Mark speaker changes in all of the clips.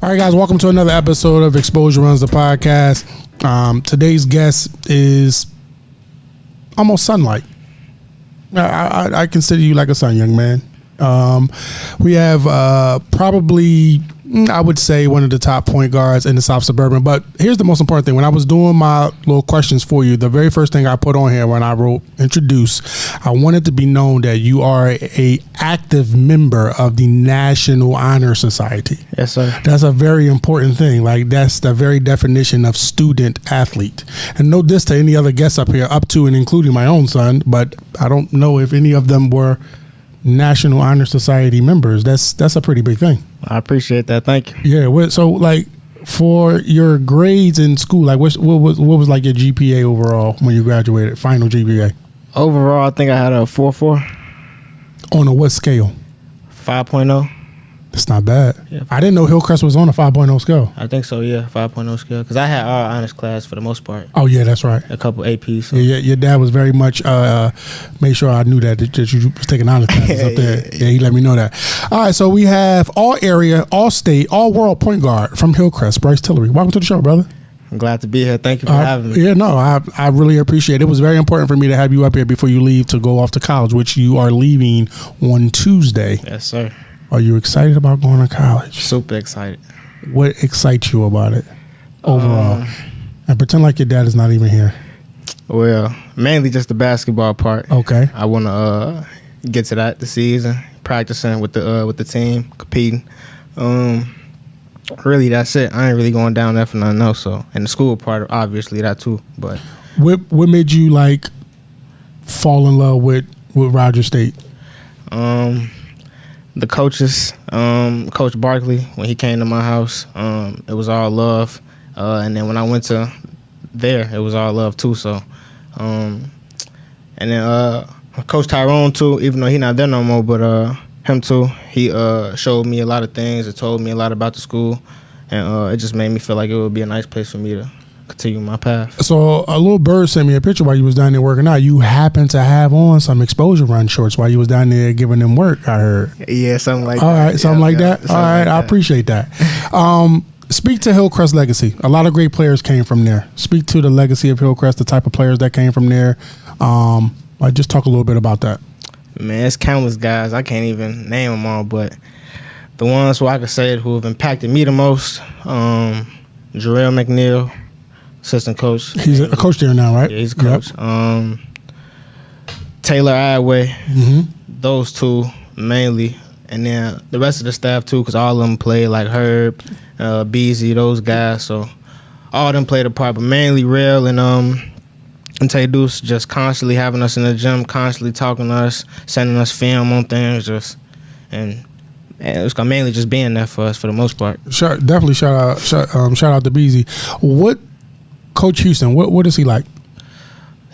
Speaker 1: All right, guys, welcome to another episode of Xposure Runs the Podcast. Today's guest is almost sunlight. I consider you like a son, young man. We have probably, I would say, one of the top point guards in the South Suburban. But here's the most important thing. When I was doing my little questions for you, the very first thing I put on here when I wrote introduce, I wanted to be known that you are a active member of the National Honor Society.
Speaker 2: Yes, sir.
Speaker 1: That's a very important thing. Like, that's the very definition of student athlete. And no diss to any other guests up here, up to and including my own son, but I don't know if any of them were National Honor Society members. That's a pretty big thing.
Speaker 2: I appreciate that. Thank you.
Speaker 1: Yeah. So, like, for your grades in school, like, what was like your GPA overall when you graduated? Final GPA.
Speaker 2: Overall, I think I had a 4.4.
Speaker 1: On a what scale?
Speaker 2: 5.0.
Speaker 1: That's not bad.
Speaker 2: Yeah.
Speaker 1: I didn't know Hillcrest was on a 5.0 scale.
Speaker 2: I think so. Yeah, 5.0 scale. Because I had our honors class for the most part.
Speaker 1: Oh yeah, that's right.
Speaker 2: A couple APs. So.
Speaker 1: Yeah, your dad was very much made sure I knew that you was taking honors classes up there. Yeah, he let me know that. All right, so we have all area, all state, all world point guard from Hillcrest, Bryce Tillery. Welcome to the show, brother.
Speaker 2: I'm glad to be here. Thank you for having me.
Speaker 1: Yeah, no, I really appreciate it. It was very important for me to have you up here before you leave to go off to college, which you are leaving on Tuesday.
Speaker 2: Yes, sir.
Speaker 1: Are you excited about going to college?
Speaker 2: Super excited.
Speaker 1: What excites you about it overall? And pretend like your dad is not even here.
Speaker 2: Well, mainly just the basketball part.
Speaker 1: Okay.
Speaker 2: I want to get to that this season, practicing with the team, competing. Really, that's it. I ain't really going down there for nothing else. So, and the school part, obviously, that too. But
Speaker 1: what made you like fall in love with Rogers State?
Speaker 2: The coaches, Coach Barkley, when he came to my house, it was all love. And then when I went to there, it was all love too. So, and then Coach Tyrone too, even though he's not there no more, but him too, he showed me a lot of things and told me a lot about the school. And it just made me feel like it would be a nice place for me to continue my path. So
Speaker 1: a little bird sent me a picture while you was down there working out. You happened to have on some Xposure run shorts while you was down there giving them work, I heard.
Speaker 2: Yeah, something like
Speaker 1: All
Speaker 2: that.
Speaker 1: Right, something like that? All right, I appreciate that. Speak to Hillcrest legacy. A lot of great players came from there. Speak to the legacy of Hillcrest, the type of players that came from there. Just talk a little bit about that.
Speaker 2: Man, it's countless guys. I can't even name them all, but the ones who I could say who have impacted me the most, Jarrell McNeil, assistant coach.
Speaker 1: He's a coach there now, right?
Speaker 2: Yeah, he's a coach. Yep. Taylor Iway, those two mainly, and then the rest of the staff too, because all of them played, like Herb, Beasley, those guys. So all of them played a part, but mainly Rail and Tay Deuce just constantly having us in the gym, constantly talking to us, sending us film on things, and it's mainly just being there for us for the most part.
Speaker 1: Definitely shout out to Beasley. What Coach Houston? What is he like?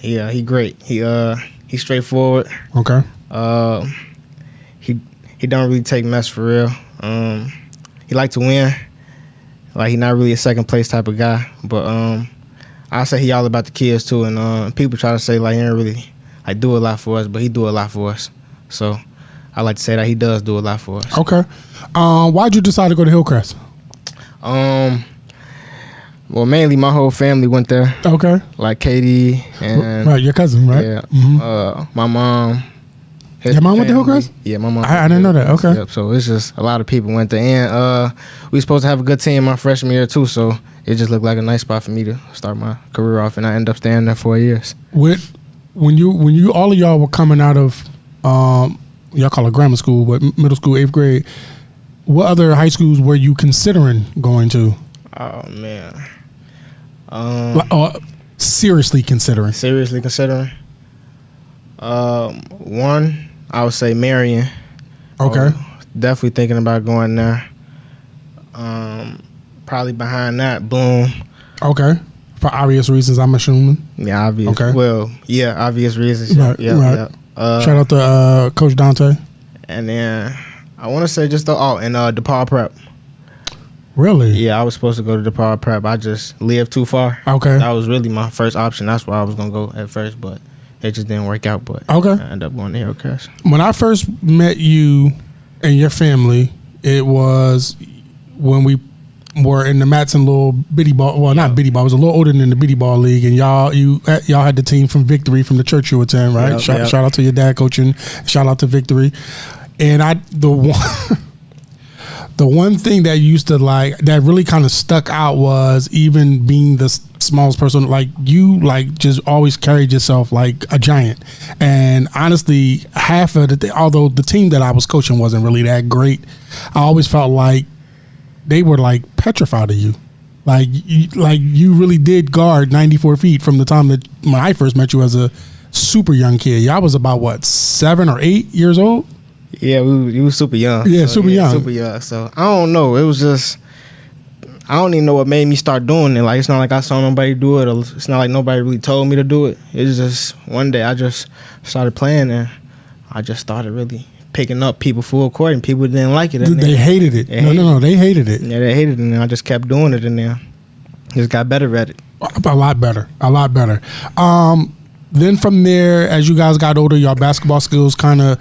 Speaker 2: Yeah, he great. He's straightforward.
Speaker 1: Okay.
Speaker 2: He don't really take mess for real. He like to win. Like, he not really a second place type of guy, but I say he all about the kids too. And people try to say like he ain't really like do a lot for us, but he do a lot for us. So I like to say that he does do a lot for us.
Speaker 1: Okay. Why'd you decide to go to Hillcrest?
Speaker 2: Well, mainly my whole family went there.
Speaker 1: Okay.
Speaker 2: Like Katie and
Speaker 1: right, your cousin, right?
Speaker 2: Yeah.
Speaker 1: Mm-hmm.
Speaker 2: My mom.
Speaker 1: Your mom went to Hillcrest?
Speaker 2: Yeah, my mom.
Speaker 1: I didn't know that. Okay.
Speaker 2: Yep. So it's just a lot of people went there, and we supposed to have a good team my freshman year too. So it just looked like a nice spot for me to start my career off, and I ended up staying there 4 years.
Speaker 1: When you all of y'all were coming out of y'all call it grammar school, but middle school, 8th grade, what other high schools were you considering going to?
Speaker 2: Oh man.
Speaker 1: Seriously considering.
Speaker 2: Seriously considering. One, I would say Marion.
Speaker 1: Okay.
Speaker 2: Definitely thinking about going there. Probably behind that, Bloom.
Speaker 1: Okay. For obvious reasons, I'm assuming.
Speaker 2: Yeah, obvious.
Speaker 1: Okay.
Speaker 2: Well, yeah, obvious reasons.
Speaker 1: Right.
Speaker 2: Yeah.
Speaker 1: Right.
Speaker 2: Yeah.
Speaker 1: Shout out to Coach Dante.
Speaker 2: And then I want to say just DePaul Prep.
Speaker 1: Really?
Speaker 2: Yeah, I was supposed to go to DePaul Prep. I just lived too far.
Speaker 1: Okay.
Speaker 2: That was really my first option. That's where I was gonna go at first, but it just didn't work out. But
Speaker 1: okay,
Speaker 2: I ended up going to Hillcrest.
Speaker 1: When I first met you and your family, it was when we were in the Matson little bitty ball. Well, not bitty ball. It was a little older than the bitty ball league, and y'all had the team from Victory from the church you attend, right? Shout out to your dad coaching. Shout out to Victory. And the one thing that used to that really kind of stuck out was, even being the smallest person, you just always carried yourself like a giant. And honestly, half of although the team that I was coaching wasn't really that great, I always felt like they were petrified of you. You really did guard 94 feet from the time that when I first met you as a super young kid. Y'all was about 7 or 8 years old?
Speaker 2: Yeah, you was super young.
Speaker 1: Yeah, super young.
Speaker 2: So I don't know. It was just, I don't even know what made me start doing it. It's not like I saw nobody do it, or it's not like nobody really told me to do it. It's just one day I just started playing, and I just started really picking up people full court, and people didn't like it.
Speaker 1: They hated it. No, they hated it.
Speaker 2: Yeah, they hated it, and I just kept doing it, and then just got better at it.
Speaker 1: A lot better. Then from there, as you guys got older, your basketball skills kind of,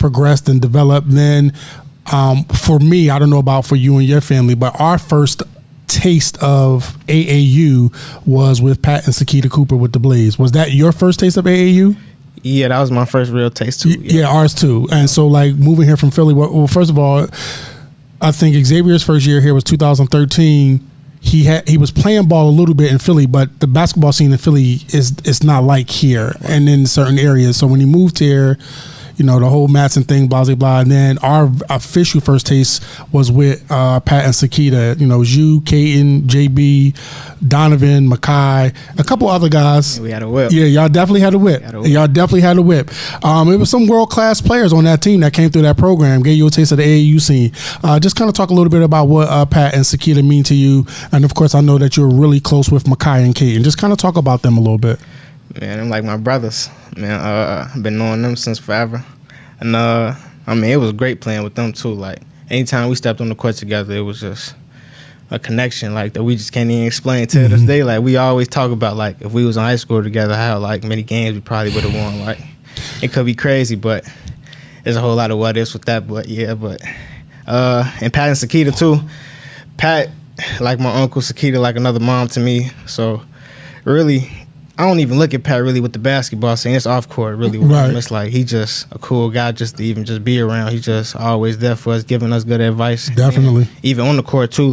Speaker 1: progressed and developed. Then for me, I don't know about for you and your family, but our first taste of AAU was with Pat and Sakita Cooper with the Blaze. Was that your first taste of AAU?
Speaker 2: Yeah, that was my first real taste too.
Speaker 1: Yeah, ours too. And so moving here from Philly, well, first of all, I think Xavier's first year here was 2013. He was playing ball a little bit in Philly, but the basketball scene in Philly is not like here and in certain areas. So when he moved here, the whole Matson thing, blah, blah, blah. And then our official first taste was with Pat and Sakita. It was you, Caden, JB, Donovan, Makai, a couple other guys.
Speaker 2: We had a whip.
Speaker 1: Yeah, y'all definitely had a whip. It was some world-class players on that team that came through that program, gave you a taste of the AAU scene. Just kind of talk a little bit about what Pat and Sakita mean to you. And, of course, I know that you're really close with Makai and Caden. Just kind of talk about them a little bit.
Speaker 2: Man, I'm like my brothers. Man, I've been knowing them since forever. And, it was great playing with them, too. Anytime we stepped on the court together, it was just a connection, that we just can't even explain to this day. We always talk about, if we was in high school together, how, many games we probably would have won. It could be crazy, but there's a whole lot of what ifs with that. But, yeah, and Pat and Sakita, too. Pat, like my uncle, Sakita, like another mom to me. So, really, I don't even look at Pat really with the basketball scene. It's off court really with him. It's he's just a cool guy just to even just be around. He's just always there for us, giving us good advice.
Speaker 1: Definitely.
Speaker 2: And even on the court too,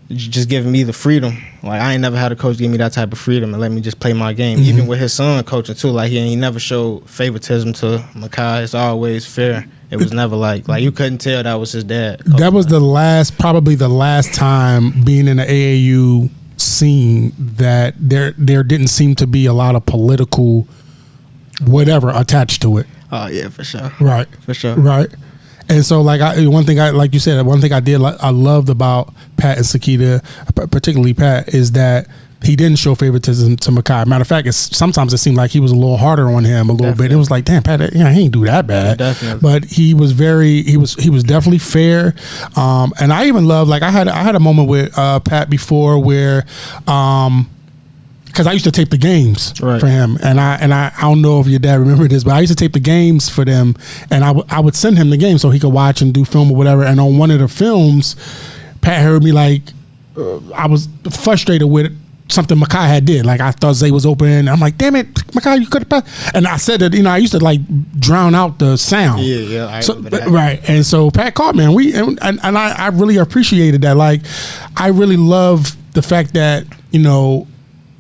Speaker 2: just giving me the freedom. I ain't never had a coach give me that type of freedom and let me just play my game. Mm-hmm. Even with his son coaching too, he never showed favoritism to Makai. It's always fair. It was never like you couldn't tell that was his dad.
Speaker 1: That was probably the last time being in the AAU scene that there didn't seem to be a lot of political whatever attached to it.
Speaker 2: Oh yeah, for sure.
Speaker 1: Right.
Speaker 2: For sure.
Speaker 1: Right. And so one thing I loved about Pat and Sakita, particularly Pat, is that he didn't show favoritism to Makai. Matter of fact, sometimes it seemed like he was a little harder on him a little bit. It was like, damn, Pat, he ain't do that bad.
Speaker 2: Definitely.
Speaker 1: But he was definitely fair. And I even love, I had a moment with Pat before where, because I used to tape the games for him, and I don't know if your dad remembered this, but I used to tape the games for them, and I would send him the game so he could watch and do film or whatever. And on one of the films, Pat heard me I was frustrated with something Makai had did. I thought Zay was open. I'm like, damn it, Makai, you could have passed. And I said that, I used to drown out the sound.
Speaker 2: Yeah, I remember that.
Speaker 1: Right. And so Pat called me, and I really appreciated that. I really love the fact that,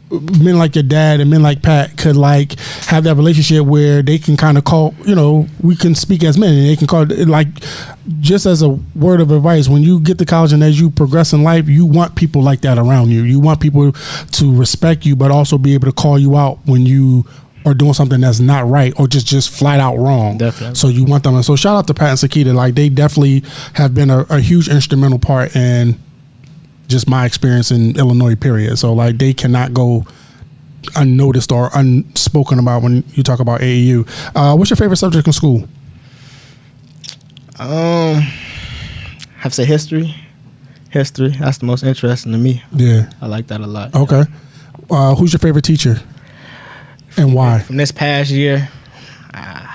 Speaker 1: men like your dad and men like Pat could have that relationship where they can kind of call, we can speak as men, and they can call just as a word of advice, when you get to college and as you progress in life, you want people like that around you. You want people to respect you, but also be able to call you out when you are doing something that's not right or just flat out wrong.
Speaker 2: Definitely.
Speaker 1: So you want them. And so shout out to Pat and Sakita. They definitely have been a huge instrumental part in just my experience in Illinois, period. So they cannot go unnoticed or unspoken about when you talk about AAU. What's your favorite subject in school?
Speaker 2: I have to say history. History, that's the most interesting to me.
Speaker 1: Yeah.
Speaker 2: I like that a lot.
Speaker 1: Okay. Who's your favorite teacher and why?
Speaker 2: From this past year, I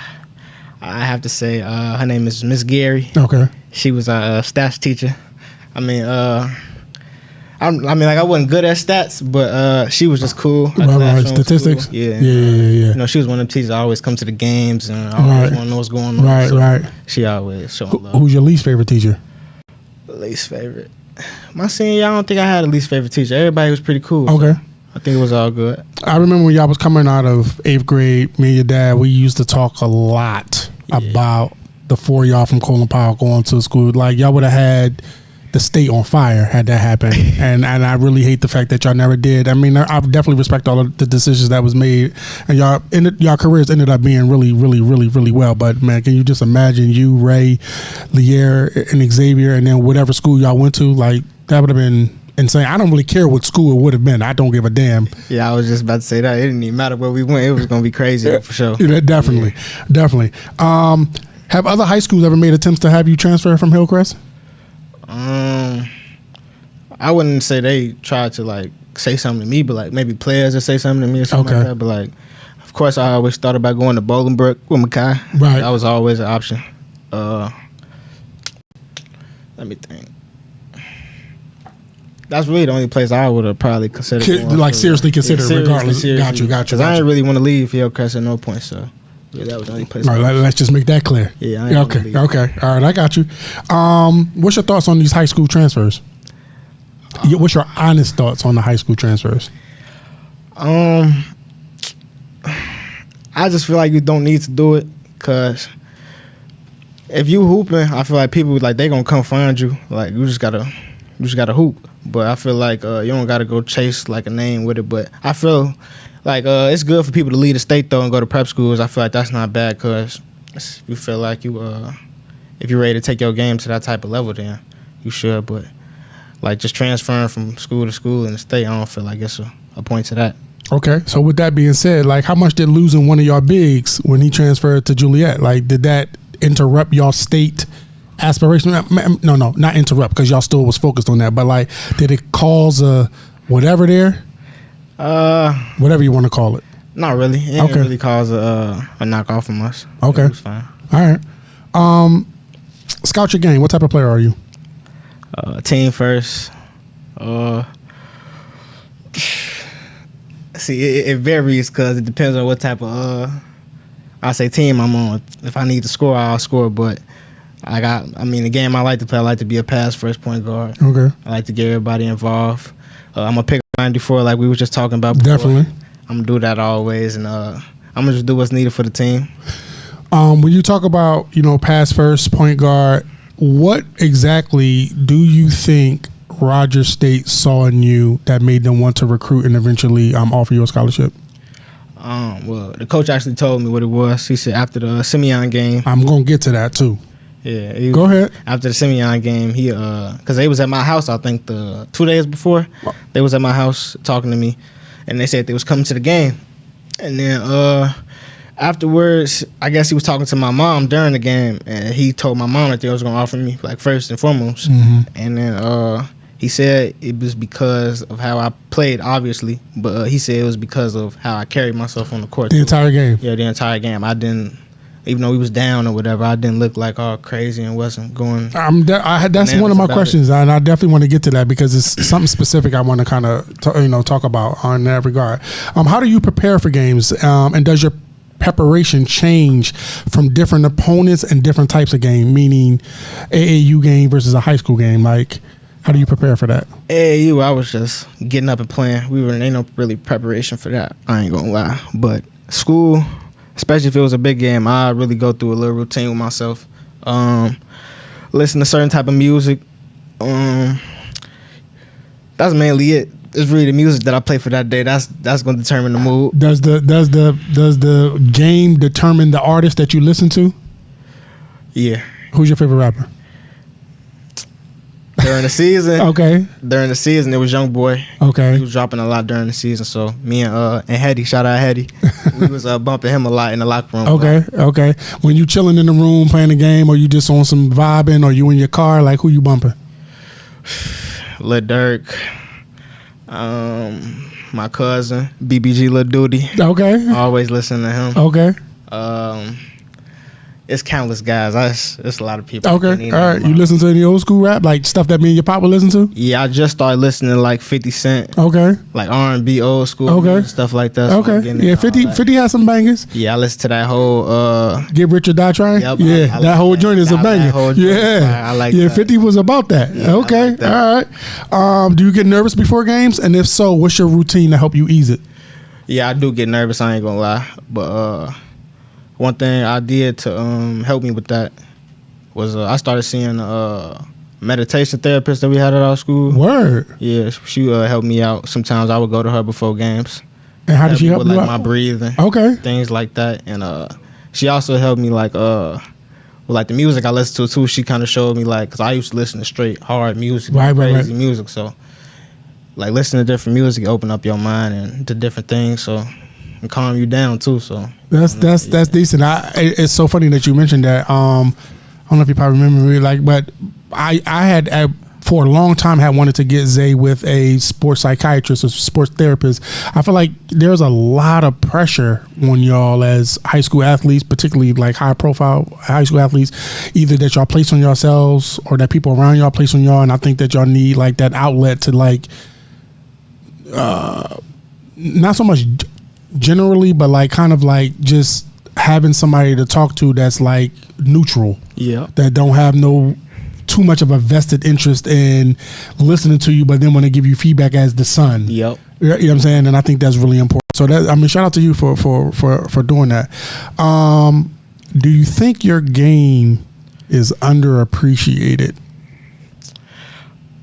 Speaker 2: have to say her name is Miss Gary.
Speaker 1: Okay.
Speaker 2: She was a stats teacher. I mean, like I wasn't good at stats, but she was just cool.
Speaker 1: Right. Statistics.
Speaker 2: Cool. Yeah.
Speaker 1: You
Speaker 2: know, she was one of the teachers that always come to the games and always want to know what's going on.
Speaker 1: Right.
Speaker 2: She always showing love.
Speaker 1: Who's your least favorite teacher?
Speaker 2: Least favorite. My senior year, I don't think I had a least favorite teacher. Everybody was pretty cool.
Speaker 1: Okay.
Speaker 2: So I think it was all good.
Speaker 1: I remember when y'all was coming out of 8th grade, me and your dad, we used to talk a lot about the 4 of y'all from Colin Powell going to school. Like, y'all would have had the state on fire had that happened. and I really hate the fact that y'all never did. I mean, I definitely respect all of the decisions that was made, and y'all careers ended up being really, really, really, really well. But man, can you just imagine you, Ray, Lier, and Xavier, and then whatever school y'all went to? Like, that would have been insane. I don't really care what school it would have been. I don't give a damn.
Speaker 2: Yeah, I was just about to say that. It didn't even matter where we went. It was going to be crazy for sure.
Speaker 1: Yeah, definitely. Have other high schools ever made attempts to have you transfer from Hillcrest?
Speaker 2: I wouldn't say they tried to like say something to me, but like maybe players that say something to me or something like that. But like, of course, I always thought about going to Bolingbrook with Makai.
Speaker 1: Right,
Speaker 2: that was always an option. Let me think. That's really the only place I would have probably considered.
Speaker 1: Like seriously considered, regardless. Got you.
Speaker 2: Because I didn't really want to leave Hillcrest at no point, so. Yeah, that was the only place.
Speaker 1: All right, let's just make that clear.
Speaker 2: Yeah.
Speaker 1: Okay. All right, I got you. What's your thoughts on these high school transfers? What's your honest thoughts on the high school transfers?
Speaker 2: I just feel like you don't need to do it because if you hooping, I feel like people like they gonna come find you. Like you just gotta hoop. But I feel like you don't gotta go chase like a name with it. But I feel like it's good for people to leave the state though and go to prep schools. I feel like that's not bad because if you feel like if you're ready to take your game to that type of level, then you should. But like just transferring from school to school in the state, I don't feel like it's a point to that. Okay,
Speaker 1: so with that being said, like how much did losing one of y'all bigs when he transferred to Juliet, like did that interrupt y'all state aspiration? No, not interrupt because y'all still was focused on that. But like, did it cause a whatever there? Whatever you want to call it.
Speaker 2: Not really. It didn't really cause a knockoff from us.
Speaker 1: Okay.
Speaker 2: It was fine.
Speaker 1: All right. Scout your game. What type of player are you?
Speaker 2: Team first. See, it varies because it depends on what type of I say team I'm on. If I need to score, I'll score. But the game I like to play, I like to be a pass first point guard. Okay. I like to get everybody involved. I'm gonna pick 94 like we were just talking about before.
Speaker 1: Definitely.
Speaker 2: I'm gonna do that always, and I'm gonna just do what's needed for the team.
Speaker 1: When you talk about pass first point guard, what exactly do you think Rogers State saw in you that made them want to recruit and eventually offer you a scholarship?
Speaker 2: Well, the coach actually told me what it was. He said after the Simeon game.
Speaker 1: I'm gonna get to that too.
Speaker 2: Yeah,
Speaker 1: go ahead.
Speaker 2: After the Simeon game, he because they was at my house. I think the 2 days before, they was at my house talking to me, and they said they was coming to the game. And then afterwards, I guess he was talking to my mom during the game, and he told my mom that they was gonna offer me like first and foremost. Mm-hmm. And then he said it was because of how I played, obviously, but he said it was because of how I carried myself on the court.
Speaker 1: The entire game.
Speaker 2: Yeah, the entire game. I didn't. Even though he was down or whatever, I didn't look like all crazy and wasn't going.
Speaker 1: That's one of my questions, and I definitely want to get to that because it's something specific I want to kind of talk about on that regard. How do you prepare for games, and does your preparation change from different opponents and different types of game? Meaning, AAU game versus a high school game. Like, how do you prepare for that?
Speaker 2: AAU, I was just getting up and playing. Ain't no really preparation for that. I ain't gonna lie, but school. Especially if it was a big game, I really go through a little routine with myself. Listen to certain type of music. That's mainly it. It's really the music that I play for that day. That's going to determine the mood.
Speaker 1: Does the game determine the artist that you listen to?
Speaker 2: Yeah.
Speaker 1: Who's your favorite rapper?
Speaker 2: During the season.
Speaker 1: Okay.
Speaker 2: During the season, it was Young Boy.
Speaker 1: Okay.
Speaker 2: He was dropping a lot during the season. So me and Hetty, shout out Hetty, we was bumping him a lot in the locker room.
Speaker 1: Okay. When you chilling in the room playing the game, or you just on some vibing, or you in your car, like who you bumping?
Speaker 2: Lil Durk, my cousin BBG Lil Duty.
Speaker 1: Okay.
Speaker 2: Always listening to him.
Speaker 1: Okay.
Speaker 2: It's countless guys. It's a lot of people.
Speaker 1: Okay, all right. You listen to any old school rap, like stuff that me and your pop would listen to?
Speaker 2: Yeah, I just started listening to like 50 Cent.
Speaker 1: Okay.
Speaker 2: Like R&B, old school,
Speaker 1: okay,
Speaker 2: stuff like that. So
Speaker 1: okay, yeah. 50 has some bangers.
Speaker 2: Yeah, I listen to that whole
Speaker 1: Get Rich or Die Trying.
Speaker 2: Yep,
Speaker 1: yeah, that whole joint is a banger. Yeah,
Speaker 2: I like.
Speaker 1: Yeah,
Speaker 2: that.
Speaker 1: 50 was about that.
Speaker 2: Yeah,
Speaker 1: okay,
Speaker 2: like that.
Speaker 1: all right. Do you get nervous before games? And if so, what's your routine to help you ease it?
Speaker 2: Yeah, I do get nervous. I ain't gonna lie, but one thing I did to help me with that was I started seeing meditation therapist that we had at our school.
Speaker 1: Word.
Speaker 2: Yeah, she helped me out. Sometimes I would go to her before games.
Speaker 1: And how did she help
Speaker 2: with,
Speaker 1: you
Speaker 2: like,
Speaker 1: out?
Speaker 2: my breathing.
Speaker 1: Okay.
Speaker 2: Things like that. And she also helped me like with like the music I listen to too. She kind of showed me like, because I used to listen to straight hard music, crazy music. So like listening to different music open up your mind and to different things. So and calm you down too. So
Speaker 1: that's decent. It's so funny that you mentioned that. I don't know if you probably remember me, like, but I had for a long time had wanted to get Zay with a sports psychiatrist or sports therapist. I feel like there's a lot of pressure on y'all as high school athletes, particularly like high profile high school athletes, either that y'all place on yourselves or that people around y'all place on y'all. And I think that y'all need like that outlet to like, not so much generally, but like kind of like just having somebody to talk to that's like neutral.
Speaker 2: Yeah.
Speaker 1: That don't have no too much of a vested interest in listening to you, but then want to give you feedback as the son.
Speaker 2: Yep.
Speaker 1: You know what I'm saying? And I think that's really important. So that, I mean, shout out to you for doing that. Do you think your game is underappreciated?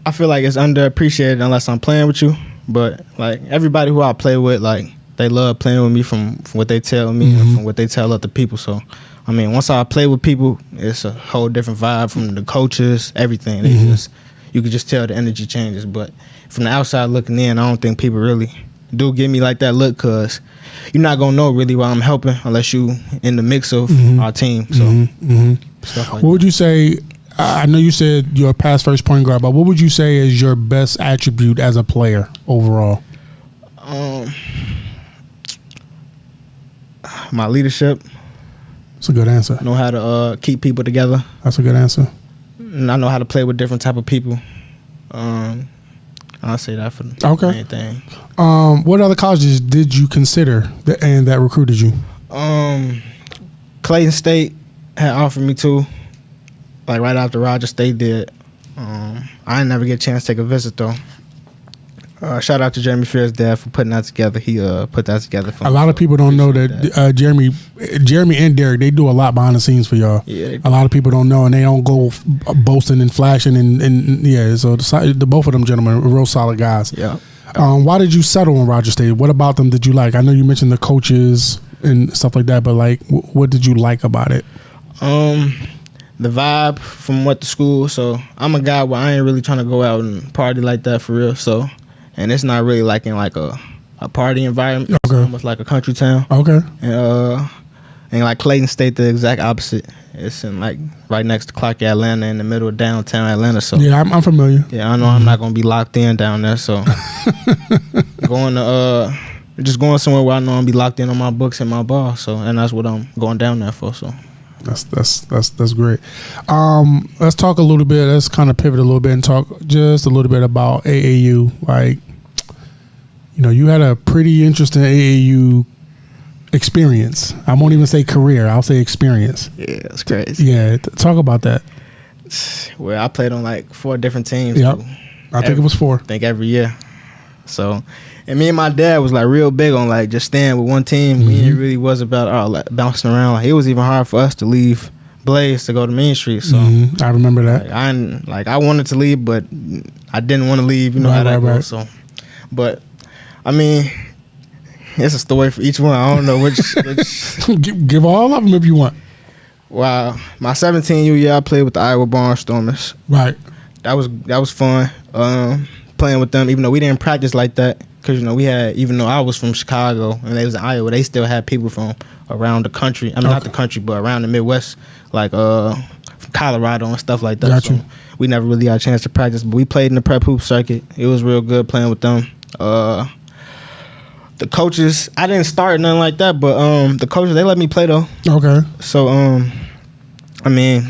Speaker 2: I feel like it's underappreciated unless I'm playing with you. But like everybody who I play with, like they love playing with me from what they tell me and from what they tell other people. So, I mean, once I play with people, it's a whole different vibe from the coaches, everything. They you can just tell the energy changes. But from the outside looking in, I don't think people really do give me like that look, because you're not going to know really why I'm helping unless you in the mix of our team. So, stuff like
Speaker 1: what would you say? I know you said you're a pass first point guard, but what would you say is your best attribute as a player overall?
Speaker 2: My leadership.
Speaker 1: That's a good answer.
Speaker 2: Know how to keep people together.
Speaker 1: That's a good answer.
Speaker 2: And I know how to play with different type of people. I'll say that for the main thing.
Speaker 1: What other colleges did you consider that recruited you?
Speaker 2: Clayton State had offered me too. Like right after Roger State did. I didn't never get a chance to take a visit though. Shout out to Jeremy Fear's dad for putting that together. He put that together for me.
Speaker 1: A lot of people don't know that Jeremy and Derek, they do a lot behind the scenes for y'all.
Speaker 2: Yeah,
Speaker 1: a lot of people don't know, and they don't go boasting and flashing and yeah. So the both of them gentlemen are real solid guys.
Speaker 2: Yeah.
Speaker 1: Why did you settle on Roger State? What about them did you like? I know you mentioned the coaches and stuff like that, but like, what did you like about it?
Speaker 2: The vibe from what the school. So I'm a guy where I ain't really trying to go out and party like that for real. So, and it's not really like in like a party environment. Okay. It's almost like a country town.
Speaker 1: Okay.
Speaker 2: And like Clayton State, the exact opposite. It's in like right next to Clark, Atlanta, in the middle of downtown Atlanta. So
Speaker 1: yeah, I'm familiar.
Speaker 2: Yeah, I know I'm not gonna be locked in down there. So just going somewhere where I know I'm gonna be locked in on my books and my ball. So, and that's what I'm going down there for. So.
Speaker 1: That's great. Let's talk a little bit. Let's kind of pivot a little bit and talk just a little bit about AAU. Like, you know, you had a pretty interesting AAU experience. I won't even say career. I'll say experience.
Speaker 2: Yeah, it's crazy.
Speaker 1: Yeah, talk about that.
Speaker 2: Well, I played on like 4 different teams.
Speaker 1: Yep, I think it was 4.
Speaker 2: I think every year. So. And me and my dad was like real big on like just staying with one team. It really was about like bouncing around. Like it was even hard for us to leave Blaze to go to Main Street. So
Speaker 1: I remember that.
Speaker 2: I wanted to leave, but I didn't want to leave. You know how that goes. So, but I mean, it's a story for each one. I don't know which.
Speaker 1: Give all of them if you want.
Speaker 2: Wow, my 17 year I played with the Iowa Barnstormers.
Speaker 1: Right.
Speaker 2: That was fun. Playing with them, even though we didn't practice like that. Because, you know, we had, even though I was from Chicago and they was in Iowa, they still had people from around the country. I mean, not the country, but around the Midwest, like from Colorado and stuff like that.
Speaker 1: Gotcha.
Speaker 2: So we never really got a chance to practice. But we played in the prep hoop circuit. It was real good playing with them. The coaches, I didn't start nothing like that, but the coaches, they let me play, though.
Speaker 1: Okay.
Speaker 2: So I mean,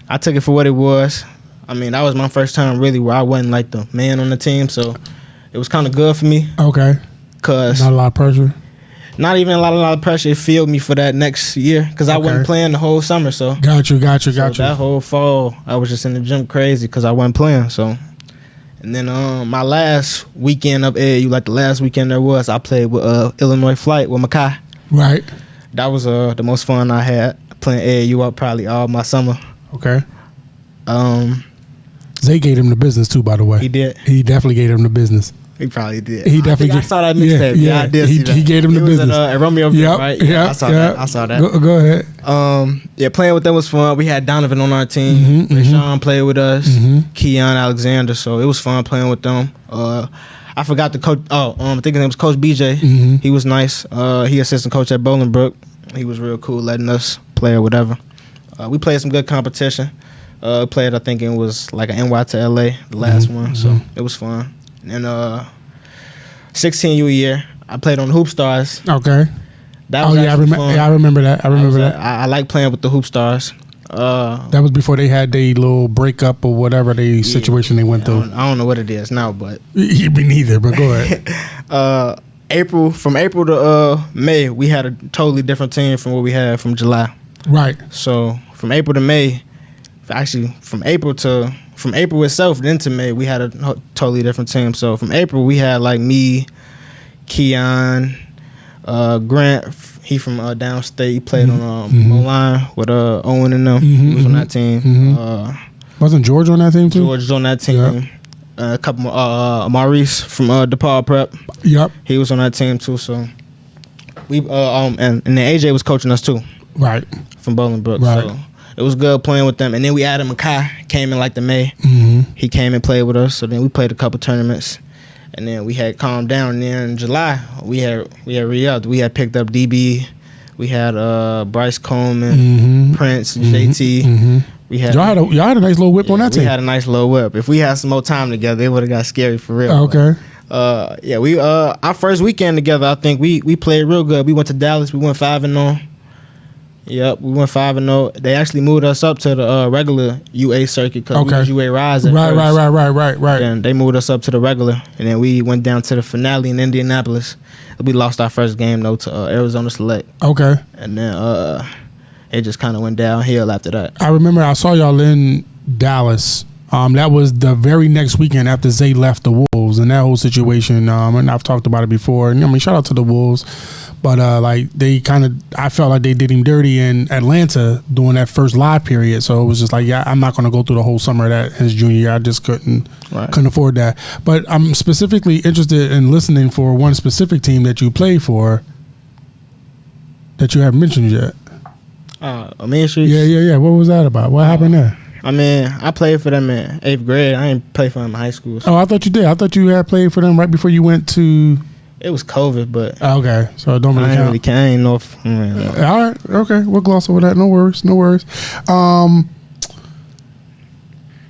Speaker 2: I took it for what it was. I mean, that was my first time really where I wasn't like the man on the team, so it was kind of good for me.
Speaker 1: Okay.
Speaker 2: Cause
Speaker 1: not a lot of pressure.
Speaker 2: Not even a lot of pressure. It fueled me for that next year because I wasn't playing the whole summer. So
Speaker 1: got you.
Speaker 2: So that whole fall, I was just in the gym crazy because I wasn't playing. So, and then my last weekend of AAU, like the last weekend there was, I played with Illinois Flight with Makai.
Speaker 1: Right.
Speaker 2: That was the most fun I had playing AAU up probably all my summer.
Speaker 1: Okay. Zay gave him the business too, by the way.
Speaker 2: He did.
Speaker 1: He definitely gave him the business.
Speaker 2: He probably did.
Speaker 1: He definitely.
Speaker 2: I saw that mixtape. Yeah, I did see that.
Speaker 1: He gave him the business.
Speaker 2: At Romeo, right?
Speaker 1: Yeah,
Speaker 2: I saw that. I saw that.
Speaker 1: Go ahead.
Speaker 2: Yeah, playing with them was fun. We had Donovan on our team. Rashawn played with us. Keon Alexander. So it was fun playing with them. I forgot the coach. I think his name was Coach BJ. He was nice. He assistant coach at Bolingbrook. He was real cool, letting us play or whatever. We played some good competition. Played, I think it was like an NY to LA, the last one. So it was fun. And 16U year, I played on the Hoop Stars.
Speaker 1: Okay.
Speaker 2: That was fun.
Speaker 1: I remember that. I remember that.
Speaker 2: I like playing with the Hoop Stars.
Speaker 1: That was before they had their little breakup or whatever situation they went through.
Speaker 2: I don't know what it is now, but
Speaker 1: me neither. But go ahead.
Speaker 2: From April to May, we had a totally different team from what we had from July.
Speaker 1: Right.
Speaker 2: So from April to May, actually from April itself then to May, we had a totally different team. So from April, we had like me, Keon, Grant. He from downstate. He played on O-line with Owen and them. He was on that team.
Speaker 1: Wasn't George on that team too?
Speaker 2: George was on that team.
Speaker 1: Yep.
Speaker 2: A couple more. Maurice from DePaul Prep.
Speaker 1: Yep.
Speaker 2: He was on that team too. So we and then AJ was coaching us too.
Speaker 1: Right.
Speaker 2: From Bolingbrook.
Speaker 1: Right.
Speaker 2: So it was good playing with them. And then we added Makai. Came in like the May. He came and played with us. So then we played a couple tournaments. And then we had calmed down. And then in July, we had re-upped. We had picked up DB. We had Bryce Coleman, Prince, JT. We had
Speaker 1: y'all had a nice little whip on that team.
Speaker 2: We had a nice little whip. If we had some more time together, it would have got scary for real.
Speaker 1: Okay.
Speaker 2: But, we our first weekend together, I think we played real good. We went to Dallas. We went 5-0. Yep, we went 5-0. They actually moved us up to the regular UA circuit because we was UA Rise at first.
Speaker 1: Right.
Speaker 2: And they moved us up to the regular, and then we went down to the finale in Indianapolis. We lost our first game though to Arizona Select.
Speaker 1: Okay.
Speaker 2: And then it just kind of went downhill after that.
Speaker 1: I remember I saw y'all in Dallas. That was the very next weekend after Zay left the Wolves and that whole situation. And I've talked about it before. And I mean, shout out to the Wolves. But like they I felt like they did him dirty in Atlanta during that first live period. So it was just like, I'm not going to go through the whole summer of that his junior year. I just couldn't afford that. But I'm specifically interested in listening for one specific team that you play for that you haven't mentioned yet.
Speaker 2: Main Street.
Speaker 1: Yeah. What was that about? What happened there?
Speaker 2: I mean, I played for them in 8th grade. I didn't play for them in high school. So.
Speaker 1: Oh, I thought you did. I thought you had played for them right before you went to.
Speaker 2: It was COVID, but
Speaker 1: okay, so it don't really count.
Speaker 2: I ain't know if.
Speaker 1: All right, okay, we'll gloss over that. No worries.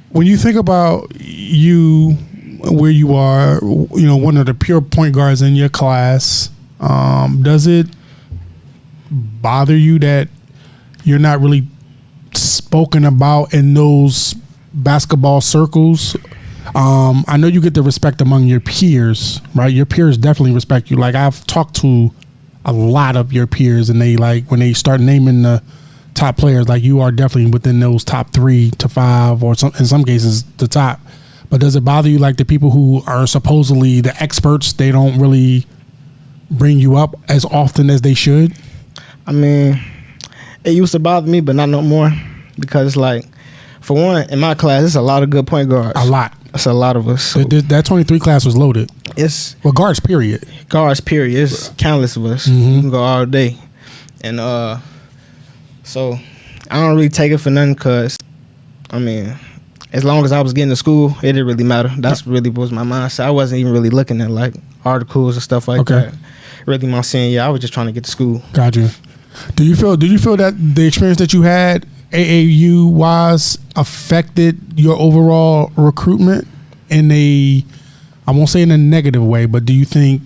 Speaker 1: When you think about you, where you are, one of the pure point guards in your class, does it bother you that you're not really spoken about in those basketball circles? I know you get the respect among your peers, right? Your peers definitely respect you. Like I've talked to a lot of your peers, and they like when they start naming the top players, like you are definitely within those top 3 to 5, or in some cases the top. But does it bother you, like the people who are supposedly the experts, they don't really bring you up as often as they should?
Speaker 2: I mean, it used to bother me, but not no more, because it's like, for one, in my class, it's a lot of good point guards.
Speaker 1: A lot.
Speaker 2: It's a lot of us. So
Speaker 1: that 23 class was loaded.
Speaker 2: It's
Speaker 1: guards, period.
Speaker 2: Guards, period. It's countless of us. You can go all day. And so I don't really take it for nothing because, I mean, as long as I was getting to school, it didn't really matter. That's really was my mindset. I wasn't even really looking at like articles and stuff like that. Really my senior year, I was just trying to get to school.
Speaker 1: Got you. Do you feel that the experience that you had AAU wise affected your overall recruitment in I won't say in a negative way, but do you think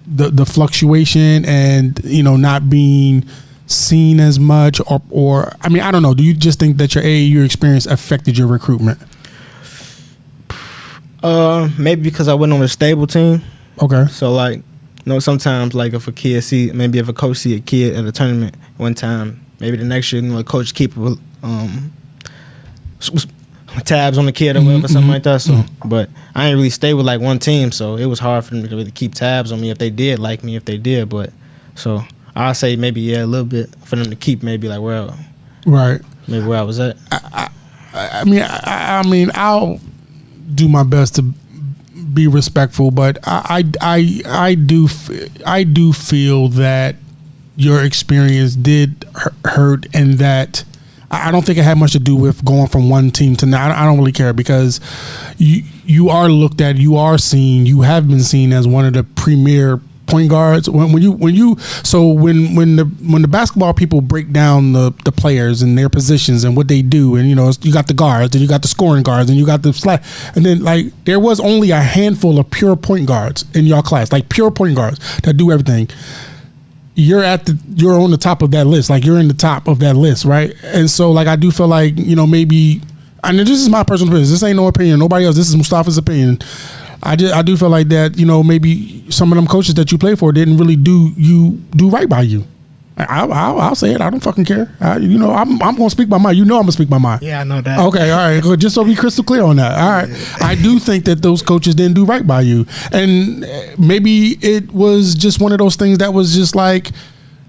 Speaker 1: the fluctuation and not being seen as much, or I mean, I don't know. Do you just think that your AAU experience affected your recruitment?
Speaker 2: Maybe because I went on a stable team.
Speaker 1: Okay.
Speaker 2: So like, sometimes like if a coach see a kid at a tournament one time, maybe the next year, the coach keep tabs on the kid or whatever, something like that. So, but I ain't really stay with like one team, so it was hard for them to really keep tabs on me if they did like me, if they did. But so I'll say maybe a little bit for them to keep maybe like where I was at.
Speaker 1: I mean, I'll do my best to be respectful, but I do feel that your experience did hurt, and that I don't think it had much to do with going from one team to another. I don't really care, because you are looked at, you are seen, you have been seen as one of the premier point guards. When the basketball people break down the players and their positions and what they do, and you got the guards and you got the scoring guards and you got the and then like there was only a handful of pure point guards in your class, like pure point guards that do everything. You're on the top of that list, like you're in the top of that list, right? And so like I do feel like maybe, and this is my personal opinion. This ain't no opinion, nobody else. This is Mustafa's opinion. I do feel like that, maybe some of them coaches that you play for didn't really do right by you. I'll say it. I don't fucking care. I'm gonna speak my mind. I'm gonna speak my mind.
Speaker 2: Yeah, I know that.
Speaker 1: Okay, all right. Just so we crystal clear on that. All right. Yeah. I do think that those coaches didn't do right by you, and maybe it was just one of those things that was just like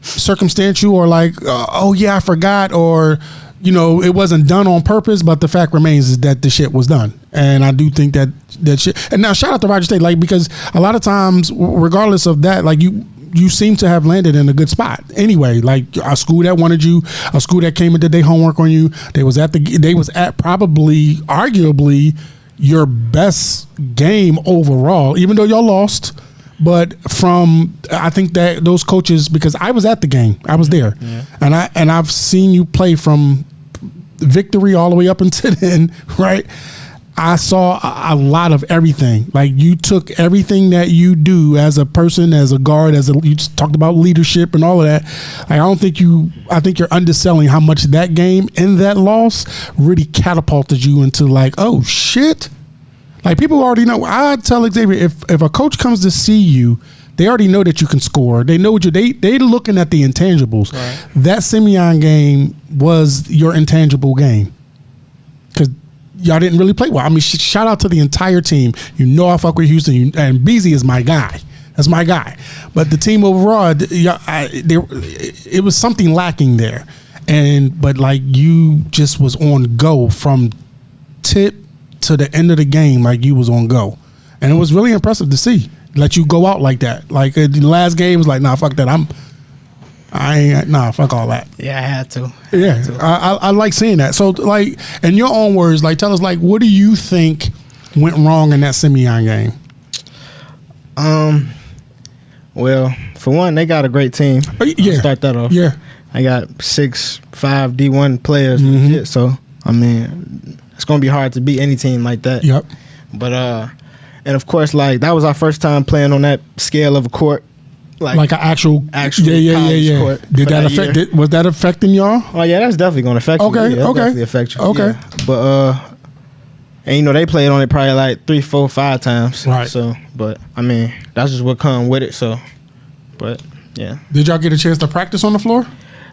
Speaker 1: circumstantial, or like, oh yeah, I forgot, or it wasn't done on purpose. But the fact remains is that the shit was done, and I do think that shit. And now shout out to Roger State, like, because a lot of times, regardless of that, like you seem to have landed in a good spot anyway. Like a school that wanted you, a school that came and did their homework on you. They was at probably, arguably, your best game overall, even though y'all lost. But I think that those coaches, because I was at the game, I was there, and I've seen you play from victory all the way up until then, right? I saw a lot of everything. Like you took everything that you do as a person, as a guard, you just talked about leadership and all of that. Like, I think you're underselling how much that game and that loss really catapulted you into like, oh shit. Like people already know. I tell Xavier, if a coach comes to see you, they already know that you can score. They know what they looking at the intangibles. Right. That Simeon game was your intangible game. Because y'all didn't really play well. I mean, shout out to the entire team. I fuck with Houston, and Beasley is my guy. That's my guy. But the team overall, it was something lacking there. But like you just was on go from tip to the end of the game, like you was on go, and it was really impressive to see. Let you go out like that. Like the last game was like, nah, fuck that. Fuck all that.
Speaker 2: Yeah, I had to.
Speaker 1: I like seeing that. So, like, in your own words, like, tell us, like, what do you think went wrong in that Simeon game?
Speaker 2: Well, for one, they got a great team.
Speaker 1: Yeah.
Speaker 2: Start that off.
Speaker 1: Yeah.
Speaker 2: I got 6'5" D1 players. Legit, so, I mean, it's going to be hard to beat any team like that.
Speaker 1: Yep.
Speaker 2: But, and of course, like, that was our first time playing on that scale of a court. Like an actual
Speaker 1: yeah.
Speaker 2: Court.
Speaker 1: Did that affect? Was that affecting y'all?
Speaker 2: Oh yeah, that's definitely going to affect you.
Speaker 1: Okay,
Speaker 2: yeah, definitely affect you.
Speaker 1: Okay,
Speaker 2: yeah. But and they played on it probably like 3, 4, 5 times.
Speaker 1: Right.
Speaker 2: So, but I mean, that's just what come with it. So, but yeah.
Speaker 1: Did y'all get a chance to practice on the floor?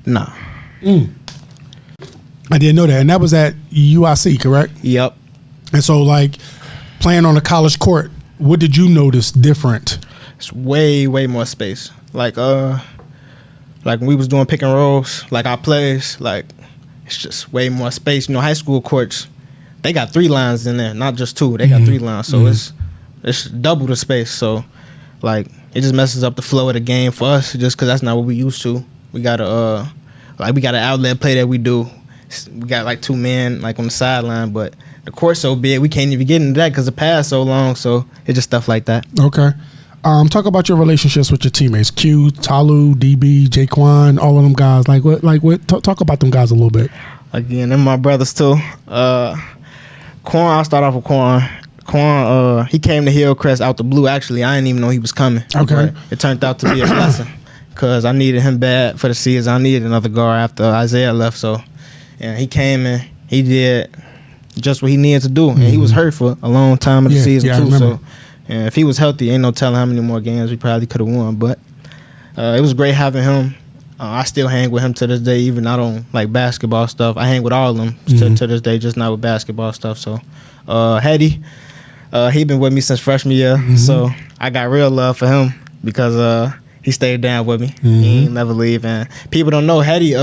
Speaker 2: Nah.
Speaker 1: I didn't know that, and that was at UIC, correct?
Speaker 2: Yep.
Speaker 1: And so, like, playing on a college court, what did you notice different?
Speaker 2: It's way more space. Like when we was doing pick and rolls, like our plays, like it's just way more space. High school courts, they got 3 lines in there, not just 2. They got 3 lines, so it's double the space. So like it just messes up the flow of the game for us, just because that's not what we used to. We got we got an outlet play that we do. We got like 2 men like on the sideline, but the court's so big we can't even get into that because the pass so long. So it's just stuff like that.
Speaker 1: Okay. Talk about your relationships with your teammates. Q, Talu, DB, Jaquan, all of them guys. Talk about them guys a little bit.
Speaker 2: Again, they're my brothers too. Quan, I'll start off with Quan. Quan, he came to Hillcrest out the blue. Actually, I didn't even know he was coming.
Speaker 1: Okay.
Speaker 2: But it turned out to be a blessing. because I needed him bad for the season. I needed another guard after Isaiah left. So, and he came and he did just what he needed to do. And he was hurt for a long time of the season too. So, and if he was healthy, ain't no telling how many more games we probably could have won. But it was great having him. I still hang with him to this day, even I don't like basketball stuff. I hang with all of them to this day, just not with basketball stuff. So, Hetty, he been with me since freshman year, so I got real love for him because he stayed down with me. He ain't never leave, and people don't know Hetty.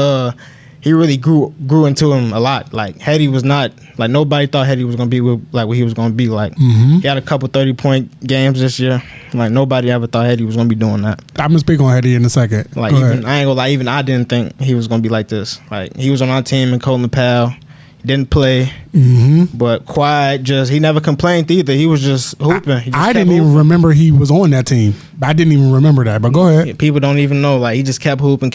Speaker 2: He really grew into him a lot. Like Hetty was not like nobody thought Hetty was gonna be like what he was gonna be like. He had a couple 30-point games this year. Like nobody ever thought Hetty was gonna be doing that.
Speaker 1: I'm gonna speak on Hetty in a second.
Speaker 2: Like I ain't gonna lie, even I didn't think he was gonna be like this. Like he was on our team in Colin Powell. He didn't play, but quiet. He never complained either. He was just hooping.
Speaker 1: I didn't even remember he was on that team. I didn't even remember that. But go ahead.
Speaker 2: Yeah, people don't even know. Like he just kept hooping.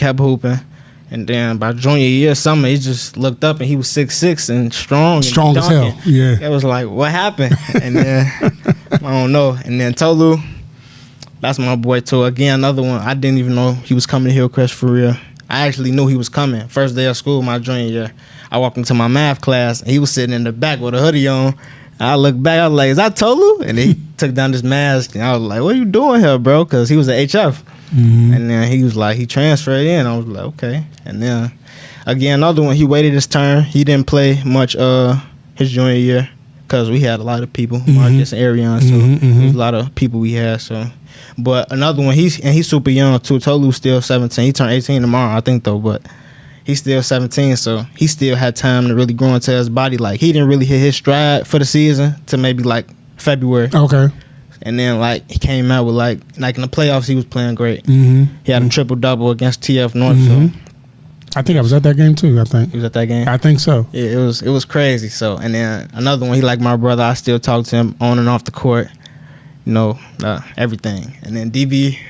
Speaker 2: And then by junior year, summer, he just looked up and he was 6'6" and strong.
Speaker 1: Strong as hell. Yeah.
Speaker 2: It was like, what happened? And then, I don't know. And then Tolu, that's my boy too. Again, another one. I didn't even know he was coming to Hillcrest for real. I actually knew he was coming. First day of school, my junior year. I walked into my math class and he was sitting in the back with a hoodie on. I looked back, I was like, is that Tolu? And he took down his mask and I was like, what are you doing here, bro? Because he was at HF. And then he was like, he transferred in. I was like, okay. And then again, another one, he waited his turn. He didn't play much his junior year because we had a lot of people, Marcus and Arion. So there was a lot of people we had. So, but another one, he's super young too. Tolu's still 17. He turned 18 tomorrow, I think though. But he's still 17, so he still had time to really grow into his body. Like he didn't really hit his stride for the season to maybe like February.
Speaker 1: Okay.
Speaker 2: And then like he came out with like in the playoffs he was playing great. He had a triple-double against TF North. So
Speaker 1: I think I was at that game too. I think
Speaker 2: he was at that game.
Speaker 1: I think so.
Speaker 2: Yeah, it was crazy. So and then another one, he like my brother. I still talk to him on and off the court. You know, everything. And then DB,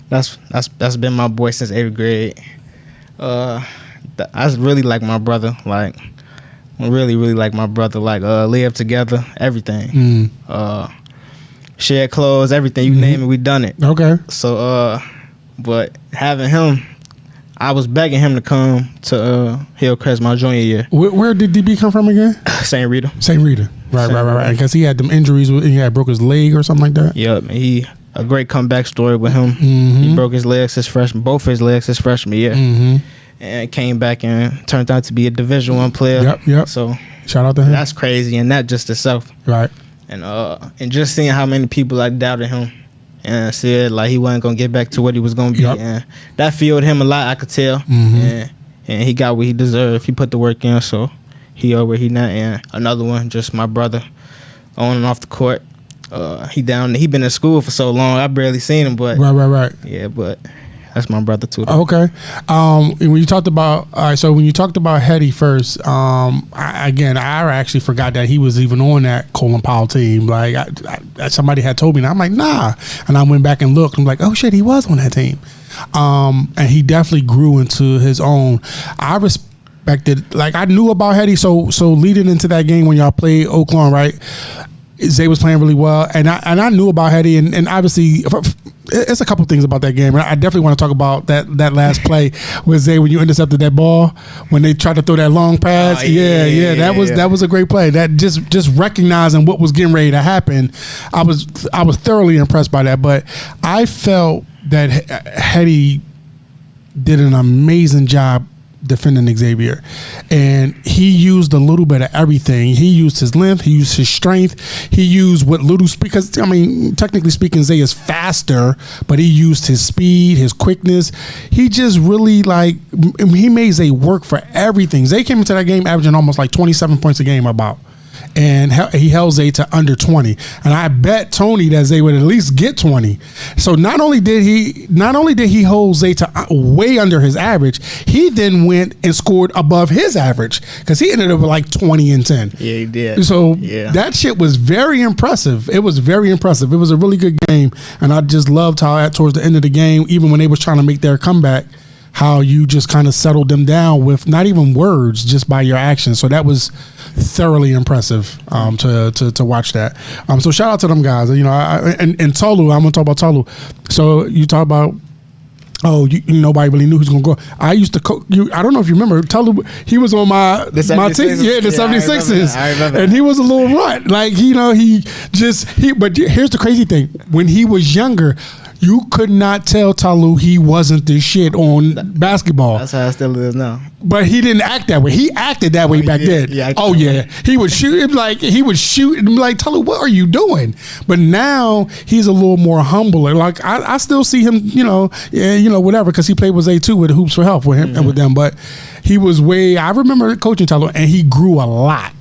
Speaker 2: that's been my boy since 8th grade. I really like my brother. Like really like my brother. Like live together, everything. Shared clothes, everything, you name it, we done it.
Speaker 1: Okay.
Speaker 2: So but having him, I was begging him to come to Hillcrest my junior year.
Speaker 1: Where did DB come from again?
Speaker 2: St. Rita.
Speaker 1: St. Rita. Right. Because he had them injuries. He had broke his leg or something like that.
Speaker 2: Yep. A great comeback story with him. He broke his legs both his legs his freshman year. And came back and turned out to be a Division I player.
Speaker 1: Yep.
Speaker 2: So
Speaker 1: shout out to him.
Speaker 2: That's crazy, and that just itself.
Speaker 1: Right.
Speaker 2: And just seeing how many people like doubted him and said like he wasn't gonna get back to what he was gonna be, and that fueled him a lot. I could tell, and he got what he deserved. He put the work in, so he over he not. And another one, just my brother, on and off the court. He been in school for so long, I barely seen him, but
Speaker 1: right.
Speaker 2: Yeah, but that's my brother too.
Speaker 1: Okay. When you talked about when you talked about Hetty first, I actually forgot that he was even on that Colin Powell team. Like somebody had told me, and I'm like, nah. And I went back and looked. I'm like, oh shit, he was on that team. And he definitely grew into his own. I respected. Like I knew about Hetty. So leading into that game when y'all played Oakland, right? Zay was playing really well, and I knew about Hetty, and obviously it's a couple things about that game. I definitely want to talk about that last play with Zay when you intercepted that ball when they tried to throw that long pass. That was a great play. That just recognizing what was getting ready to happen, I was thoroughly impressed by that. But I felt that Hetty did an amazing job defending Xavier, and he used a little bit of everything. He used his length, he used his strength, he used what little because I mean technically speaking Zay is faster, but he used his speed, his quickness. He just really he made Zay work for everything. Zay came into that game averaging almost like 27 points a game about, and he held Zay to under 20, and I bet Tony that Zay would at least get 20. So not only did he hold Zay to way under his average, he then went and scored above his average because he ended up with like 20 and 10.
Speaker 2: Yeah, he did.
Speaker 1: So that shit was very impressive. It was very impressive. It was a really good game, and I just loved how towards the end of the game, even when they was trying to make their comeback, how you just kind of settled them down with not even words, just by your actions. So that was thoroughly impressive to watch that. So shout out to them guys. You know, and Tolu, I'm gonna talk about Tolu. So you talk about nobody really knew who's gonna go. I used to coach you. I don't know if you remember. He was on my team. Yeah, the 76ers.
Speaker 2: I remember.
Speaker 1: And he was a little runt. Like, but here's the crazy thing. When he was younger, you could not tell Talu he wasn't the shit on basketball.
Speaker 2: That's how it still is now.
Speaker 1: But he didn't act that way. He acted that way back then.
Speaker 2: Yeah,
Speaker 1: he would shoot him like Talu, what are you doing? But now he's a little more humbler. Like I still see him, whatever, because he played with A2 with Hoops for Health with him and with them. But he was I remember coaching Talu, and he grew a lot.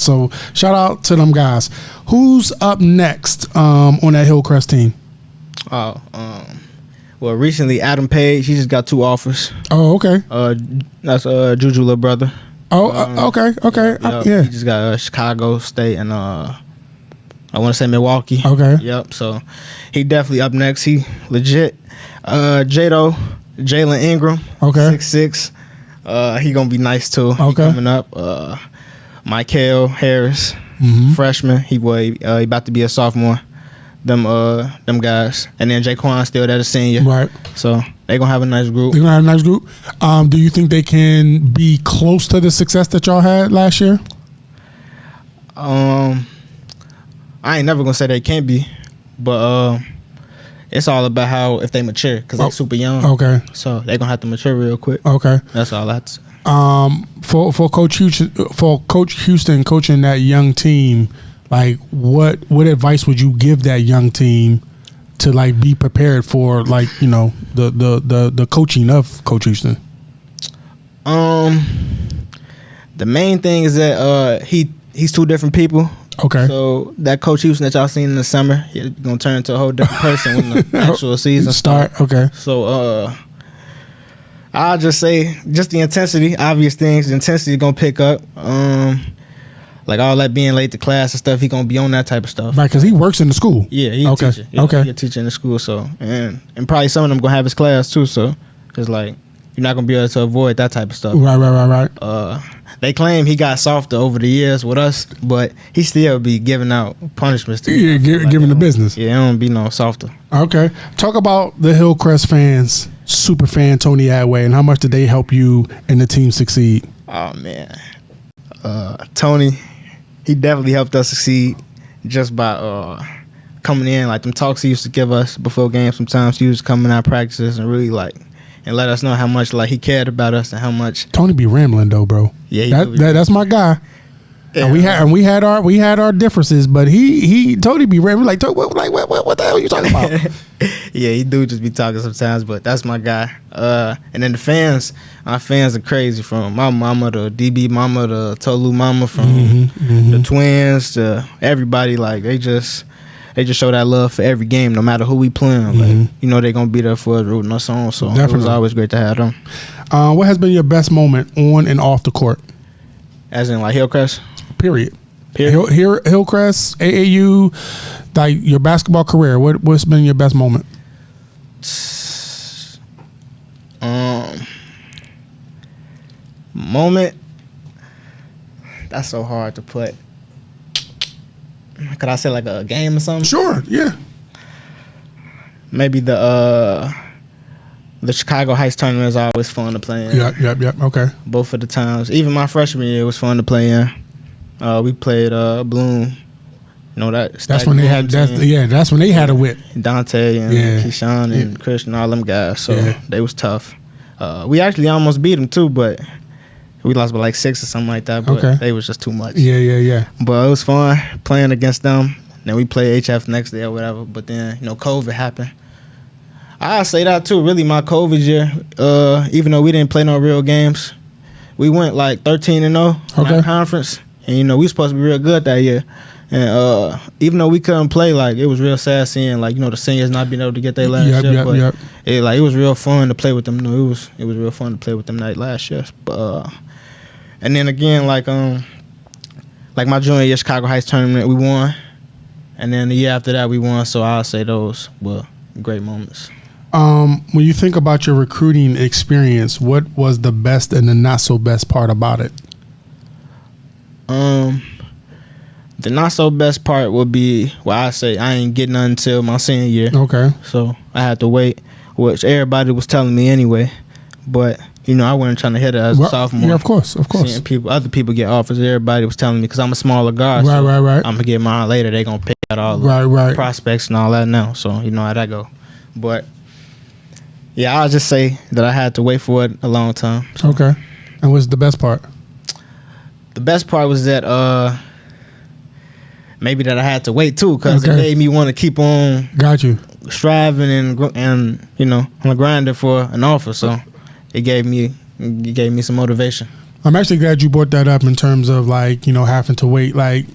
Speaker 1: So shout out to them guys. Who's up next on that Hillcrest team?
Speaker 2: Well, recently Adam Page, he just got 2 offers.
Speaker 1: Oh, okay.
Speaker 2: That's Juju little brother.
Speaker 1: Oh, okay. Yeah.
Speaker 2: He just got Chicago State and I want to say Milwaukee.
Speaker 1: Okay.
Speaker 2: Yep. So he definitely up next. He legit. Jalen Ingram.
Speaker 1: Okay.
Speaker 2: 6'6". He gonna be nice too.
Speaker 1: Okay.
Speaker 2: He coming up. Michael Harris, freshman. He about to be a sophomore. Them guys, and then Jaquan still there, a senior,
Speaker 1: right?
Speaker 2: So they gonna have a nice group.
Speaker 1: Do you think they can be close to the success that y'all had last year?
Speaker 2: I ain't never gonna say they can't be, but it's all about how if they mature, because they're super young.
Speaker 1: Okay.
Speaker 2: So they gonna have to mature real quick.
Speaker 1: Okay.
Speaker 2: That's all I have to say.
Speaker 1: For Coach Houston coaching that young team. Like, what advice would you give that young team to like be prepared for the coaching of Coach Houston?
Speaker 2: The main thing is that he's 2 different people.
Speaker 1: Okay.
Speaker 2: So that Coach Houston that y'all seen in the summer, he's gonna turn into a whole different person when the actual season
Speaker 1: start. Okay.
Speaker 2: So I'll just say just the intensity, obvious things. The intensity is gonna pick up. Like all that being late to class and stuff, he gonna be on that type of stuff.
Speaker 1: Right, because he works in the school.
Speaker 2: Yeah, he's a teacher. Yeah,
Speaker 1: okay.
Speaker 2: He's a teacher in the school, so and probably some of them gonna have his class too. So it's like you're not gonna be able to avoid that type of stuff.
Speaker 1: Right.
Speaker 2: They claim he got softer over the years with us, but he still be giving out punishments to
Speaker 1: you. Yeah, giving the business.
Speaker 2: Yeah, it don't be no softer.
Speaker 1: Okay, talk about the Hillcrest fans, super fan Tony Atway, and how much did they help you and the team succeed?
Speaker 2: Oh man, Tony. He definitely helped us succeed just by coming in. Like them talks he used to give us before games. Sometimes he was coming out practices and really and let us know how much he cared about us and how much.
Speaker 1: Tony be rambling though, bro.
Speaker 2: Yeah,
Speaker 1: that's my guy. Yeah. And we had our differences, but he Tony be rambling like what the hell are you talking about?
Speaker 2: Yeah, he do just be talking sometimes, but that's my guy. And then the fans, our fans are crazy, from my mama to DB mama to Tolu mama, from the twins to everybody. Like they just show that love for every game, no matter who we playing. Like they gonna be there for us, rooting us on. So Definitely. It was always great to have them.
Speaker 1: What has been your best moment on and off the court?
Speaker 2: As in like Hillcrest?
Speaker 1: Period. Hillcrest, AAU, like your basketball career. What's been your best moment?
Speaker 2: Moment. That's so hard to put. Could I say like a game or something?
Speaker 1: Sure. Yeah.
Speaker 2: Maybe the Chicago Heights tournament is always fun to play in.
Speaker 1: Yep. Okay.
Speaker 2: Both of the times, even my freshman year, it was fun to play in. We played Bloom.
Speaker 1: That's when they had. That's when they had a whip.
Speaker 2: Dante and Keyshawn and Christian, all them guys. So they was tough. We actually almost beat them too, but we lost by like 6 or something like that. But they was just too much.
Speaker 1: Yeah.
Speaker 2: But it was fun playing against them. Then we played HF next day or whatever. But then COVID happened. I'll say that too. Really, my COVID year, even though we didn't play no real games, we went like 13-0 in our conference. And, we were supposed to be real good that year. And even though we couldn't play, like, it was real sad seeing, like, the seniors not being able to get their last year. But it was real fun to play with them. It was real fun to play with them that last year. But and then again, like my junior year Chicago Heights tournament, we won. And then the year after that, we won. So I'll say those were great moments.
Speaker 1: When you think about your recruiting experience, what was the best and the not so best part about it?
Speaker 2: The not so best part would be, I say I ain't getting none until my senior year.
Speaker 1: Okay.
Speaker 2: So I had to wait which everybody was telling me anyway. But I wasn't trying to hit it as a sophomore.
Speaker 1: Yeah, of course.
Speaker 2: Seeing other people get offers, everybody was telling me because I'm a smaller guy.
Speaker 1: Right.
Speaker 2: I'm gonna get mine later. They gonna pick out all the prospects and all that now. So you know how that go. But yeah, I'll just say that I had to wait for it a long time. So.
Speaker 1: Okay. And what's the best part?
Speaker 2: The best part was that maybe that I had to wait too, because it made me want to keep on.
Speaker 1: Got you.
Speaker 2: Striving and on the grinding for an offer. So it gave me some motivation.
Speaker 1: I'm actually glad you brought that up in terms of having to wait. Like,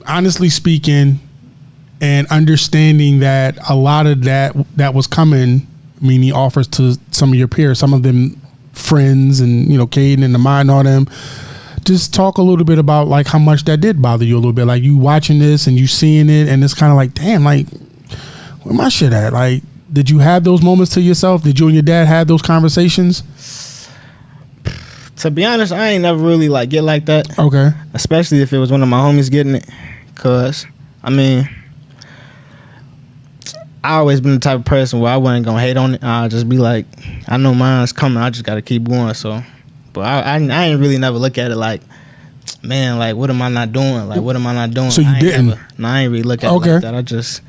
Speaker 1: honestly speaking, and understanding that a lot of that was coming, meaning offers to some of your peers, some of them friends and Caden and the mind on them. Just talk a little bit about like how much that did bother you a little bit. Like you watching this and you seeing it, and it's kind of like, damn, like where my shit at? Like, did you have those moments to yourself? Did you and your dad have those conversations?
Speaker 2: To be honest, I ain't never really get like that.
Speaker 1: Okay. Especially
Speaker 2: if it was one of my homies getting it, cause I always been the type of person where I wasn't gonna hate on it. I'll just be like, I know mine's coming. I just gotta keep going. So. But I ain't really never look at it like, man, like what am I not doing? Like what am I not doing?
Speaker 1: So you didn't?
Speaker 2: I ain't really look at it like that. I just,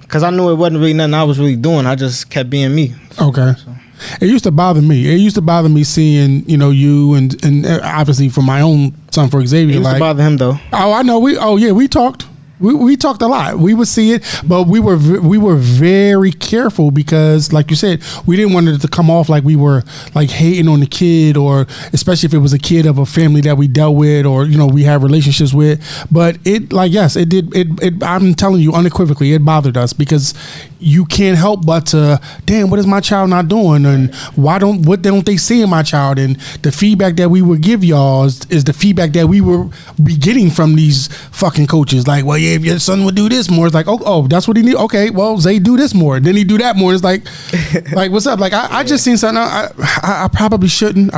Speaker 2: because I knew it wasn't really nothing I was really doing. I just kept being me.
Speaker 1: Okay. So. It used to bother me. It used to bother me seeing you and obviously for my own son, for Xavier.
Speaker 2: It used to bother him though.
Speaker 1: Oh, I know. We talked. We talked a lot. We would see it, but we were very careful because, like you said, we didn't want it to come off like we were like hating on the kid, or especially if it was a kid of a family that we dealt with or we have relationships with. But it did. It I'm telling you unequivocally, it bothered us because you can't help but to, damn, what is my child not doing, and what don't they see in my child? And the feedback that we would give y'all is the feedback that we were be getting from these fucking coaches. Like, well, yeah, if your son would do this more, it's like, oh, that's what he need. Okay, well, Zay do this more, then he do that more. It's like what's up? Like I just seen something. I probably shouldn't.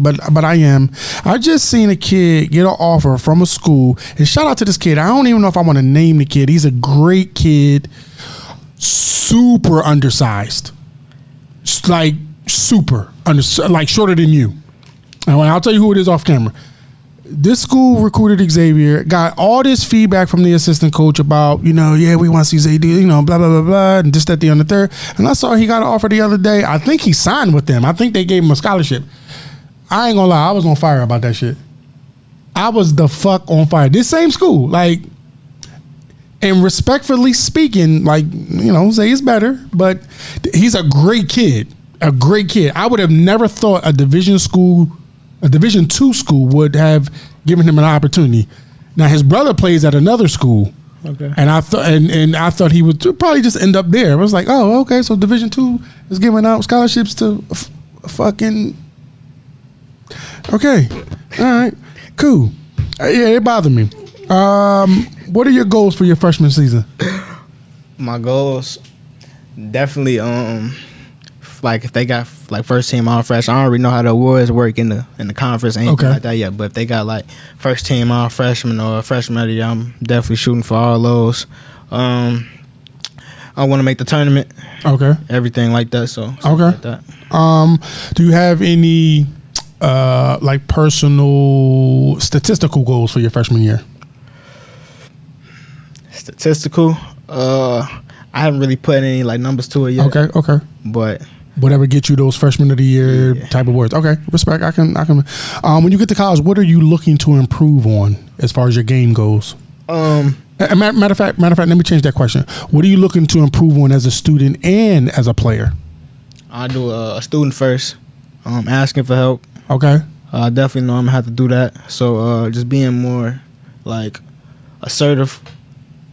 Speaker 1: But I am. I just seen a kid get an offer from a school, and shout out to this kid. I don't even know if I want to name the kid. He's a great kid, super undersized, like super undersized, like shorter than you. And I'll tell you who it is off camera. This school recruited Xavier, got all this feedback from the assistant coach about, yeah, we want to see Zay do, blah, blah, blah, blah, and this, that, the, and the third. And I saw he got an offer the other day. I think he signed with them. I think they gave him a scholarship. I ain't gonna lie, I was on fire about that shit. I was the fuck on fire. This same school, like, and respectfully speaking, like, Zay is better, but he's a great kid. A great kid. I would have never thought a Division II school would have given him an opportunity. Now his brother plays at another school, and I thought he would probably just end up there. I was like, oh, okay, so Division II is giving out scholarships to fucking. Okay, all right, cool. Yeah, it bothered me. What are your goals for your freshman season?
Speaker 2: My goals, definitely like if they got like first team all fresh, I don't really know how the awards work in the conference, anything like that yet. But if they got like first team all freshman or freshman of the year, I'm definitely shooting for all those. I want to make the tournament. Okay. Everything like that. So like that. Do you have any like personal statistical goals for your freshman year? Statistical? I haven't really put any like numbers to it yet. Okay. But whatever gets you those freshman of the year type of words. Okay, respect. I can. When you get to college, what are you looking to improve on as far as your game goes? Matter of fact, let me change that question. What are you looking to improve on as a student and as a player? I do a student first. Asking for help. Okay. I definitely know I'm gonna have to do that. So just being more like assertive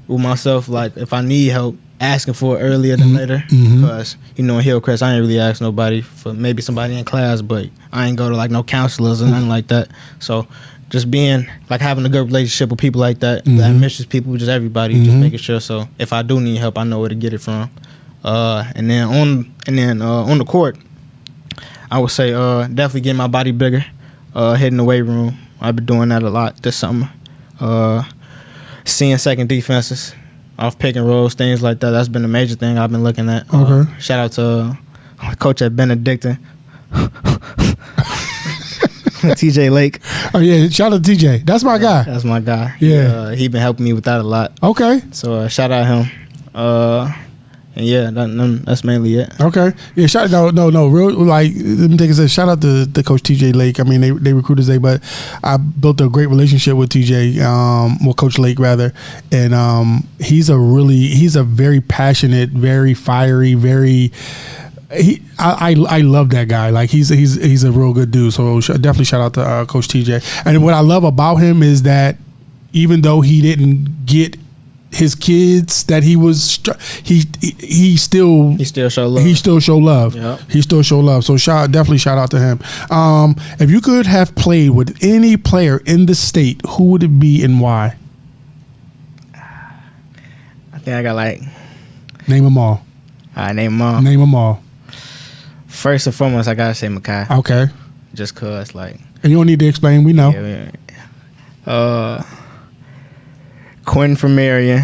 Speaker 2: with myself. Like if I need help, asking for it earlier than later. Because in Hillcrest, I ain't really ask nobody for maybe somebody in class, but I ain't go to like no counselors or nothing like that. So just being like having a good relationship with people like that, ambitious people, just everybody, just making sure. So if I do need help, I know where to get it from. And then on the court, I would say definitely getting my body bigger, hitting the weight room. I've been doing that a lot this summer. Seeing second defenses, off pick and rolls, things like that. That's been a major thing I've been looking at.
Speaker 1: Okay.
Speaker 2: Shout out to coach at Benedictine. TJ Lake.
Speaker 1: Oh yeah, shout out to TJ. That's my guy.
Speaker 2: That's my guy.
Speaker 1: Yeah.
Speaker 2: He been helping me with that a lot.
Speaker 1: Okay.
Speaker 2: So shout out him. And yeah, that's mainly it.
Speaker 1: Okay. Yeah. No. Real, like, let me take a shout out to the coach TJ Lake. I mean, they recruited Zay, but I built a great relationship with TJ, Coach Lake rather, and he's a very passionate, very fiery, very. I love that guy. Like he's a real good dude. So definitely shout out to Coach TJ. And what I love about him is that even though he didn't get his kids, that he still show love. He still show love.
Speaker 2: Yep.
Speaker 1: He still show love. So definitely shout out to him. If you could have played with any player in the state, who would it be and why?
Speaker 2: I think I got
Speaker 1: name them all.
Speaker 2: Name them all.
Speaker 1: Name them all.
Speaker 2: First and foremost, I gotta say Makai.
Speaker 1: Okay.
Speaker 2: Just cause
Speaker 1: and you don't need to explain. We know.
Speaker 2: Quentin from Marion.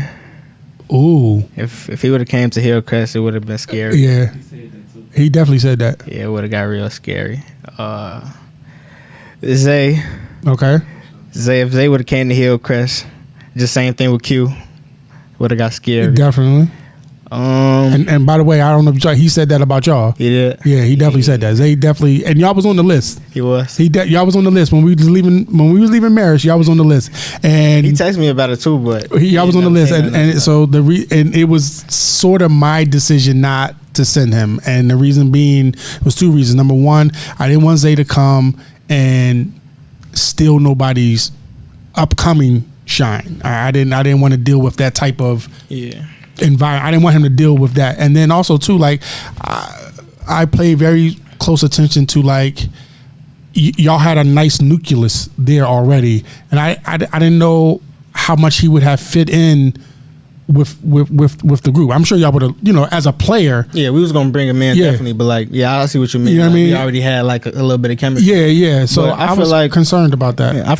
Speaker 1: Ooh.
Speaker 2: If he would have came to Hillcrest, it would have been scary.
Speaker 1: Yeah. He definitely said that.
Speaker 2: Yeah, it would have got real scary. Zay.
Speaker 1: Okay.
Speaker 2: If Zay would have came to Hillcrest, just same thing with Q. Would have got scary.
Speaker 1: Definitely. And by the way, I don't know if he said that about y'all.
Speaker 2: He did.
Speaker 1: Yeah, he definitely said that. Zay definitely, and y'all was on the list.
Speaker 2: He was.
Speaker 1: Y'all was on the list when we was leaving. When we was leaving Marist, y'all was on the list. And
Speaker 2: he texted me about it too, but
Speaker 1: y'all was on the list, and so and it was sort of my decision not to send him, and the reason being was two reasons. Number one, I didn't want Zay to come and steal nobody's upcoming shine. I didn't want to deal with that type of environment. I didn't want him to deal with that. And then also too, like I pay very close attention to like y'all had a nice nucleus there already, and I didn't know how much he would have fit in with the group. I'm sure y'all would have, as a player.
Speaker 2: Yeah, we was gonna bring him in definitely, but I see what you mean.
Speaker 1: You know what I mean?
Speaker 2: We already had like a little bit of chemistry.
Speaker 1: Yeah. So I was like concerned about that.
Speaker 2: Yeah, I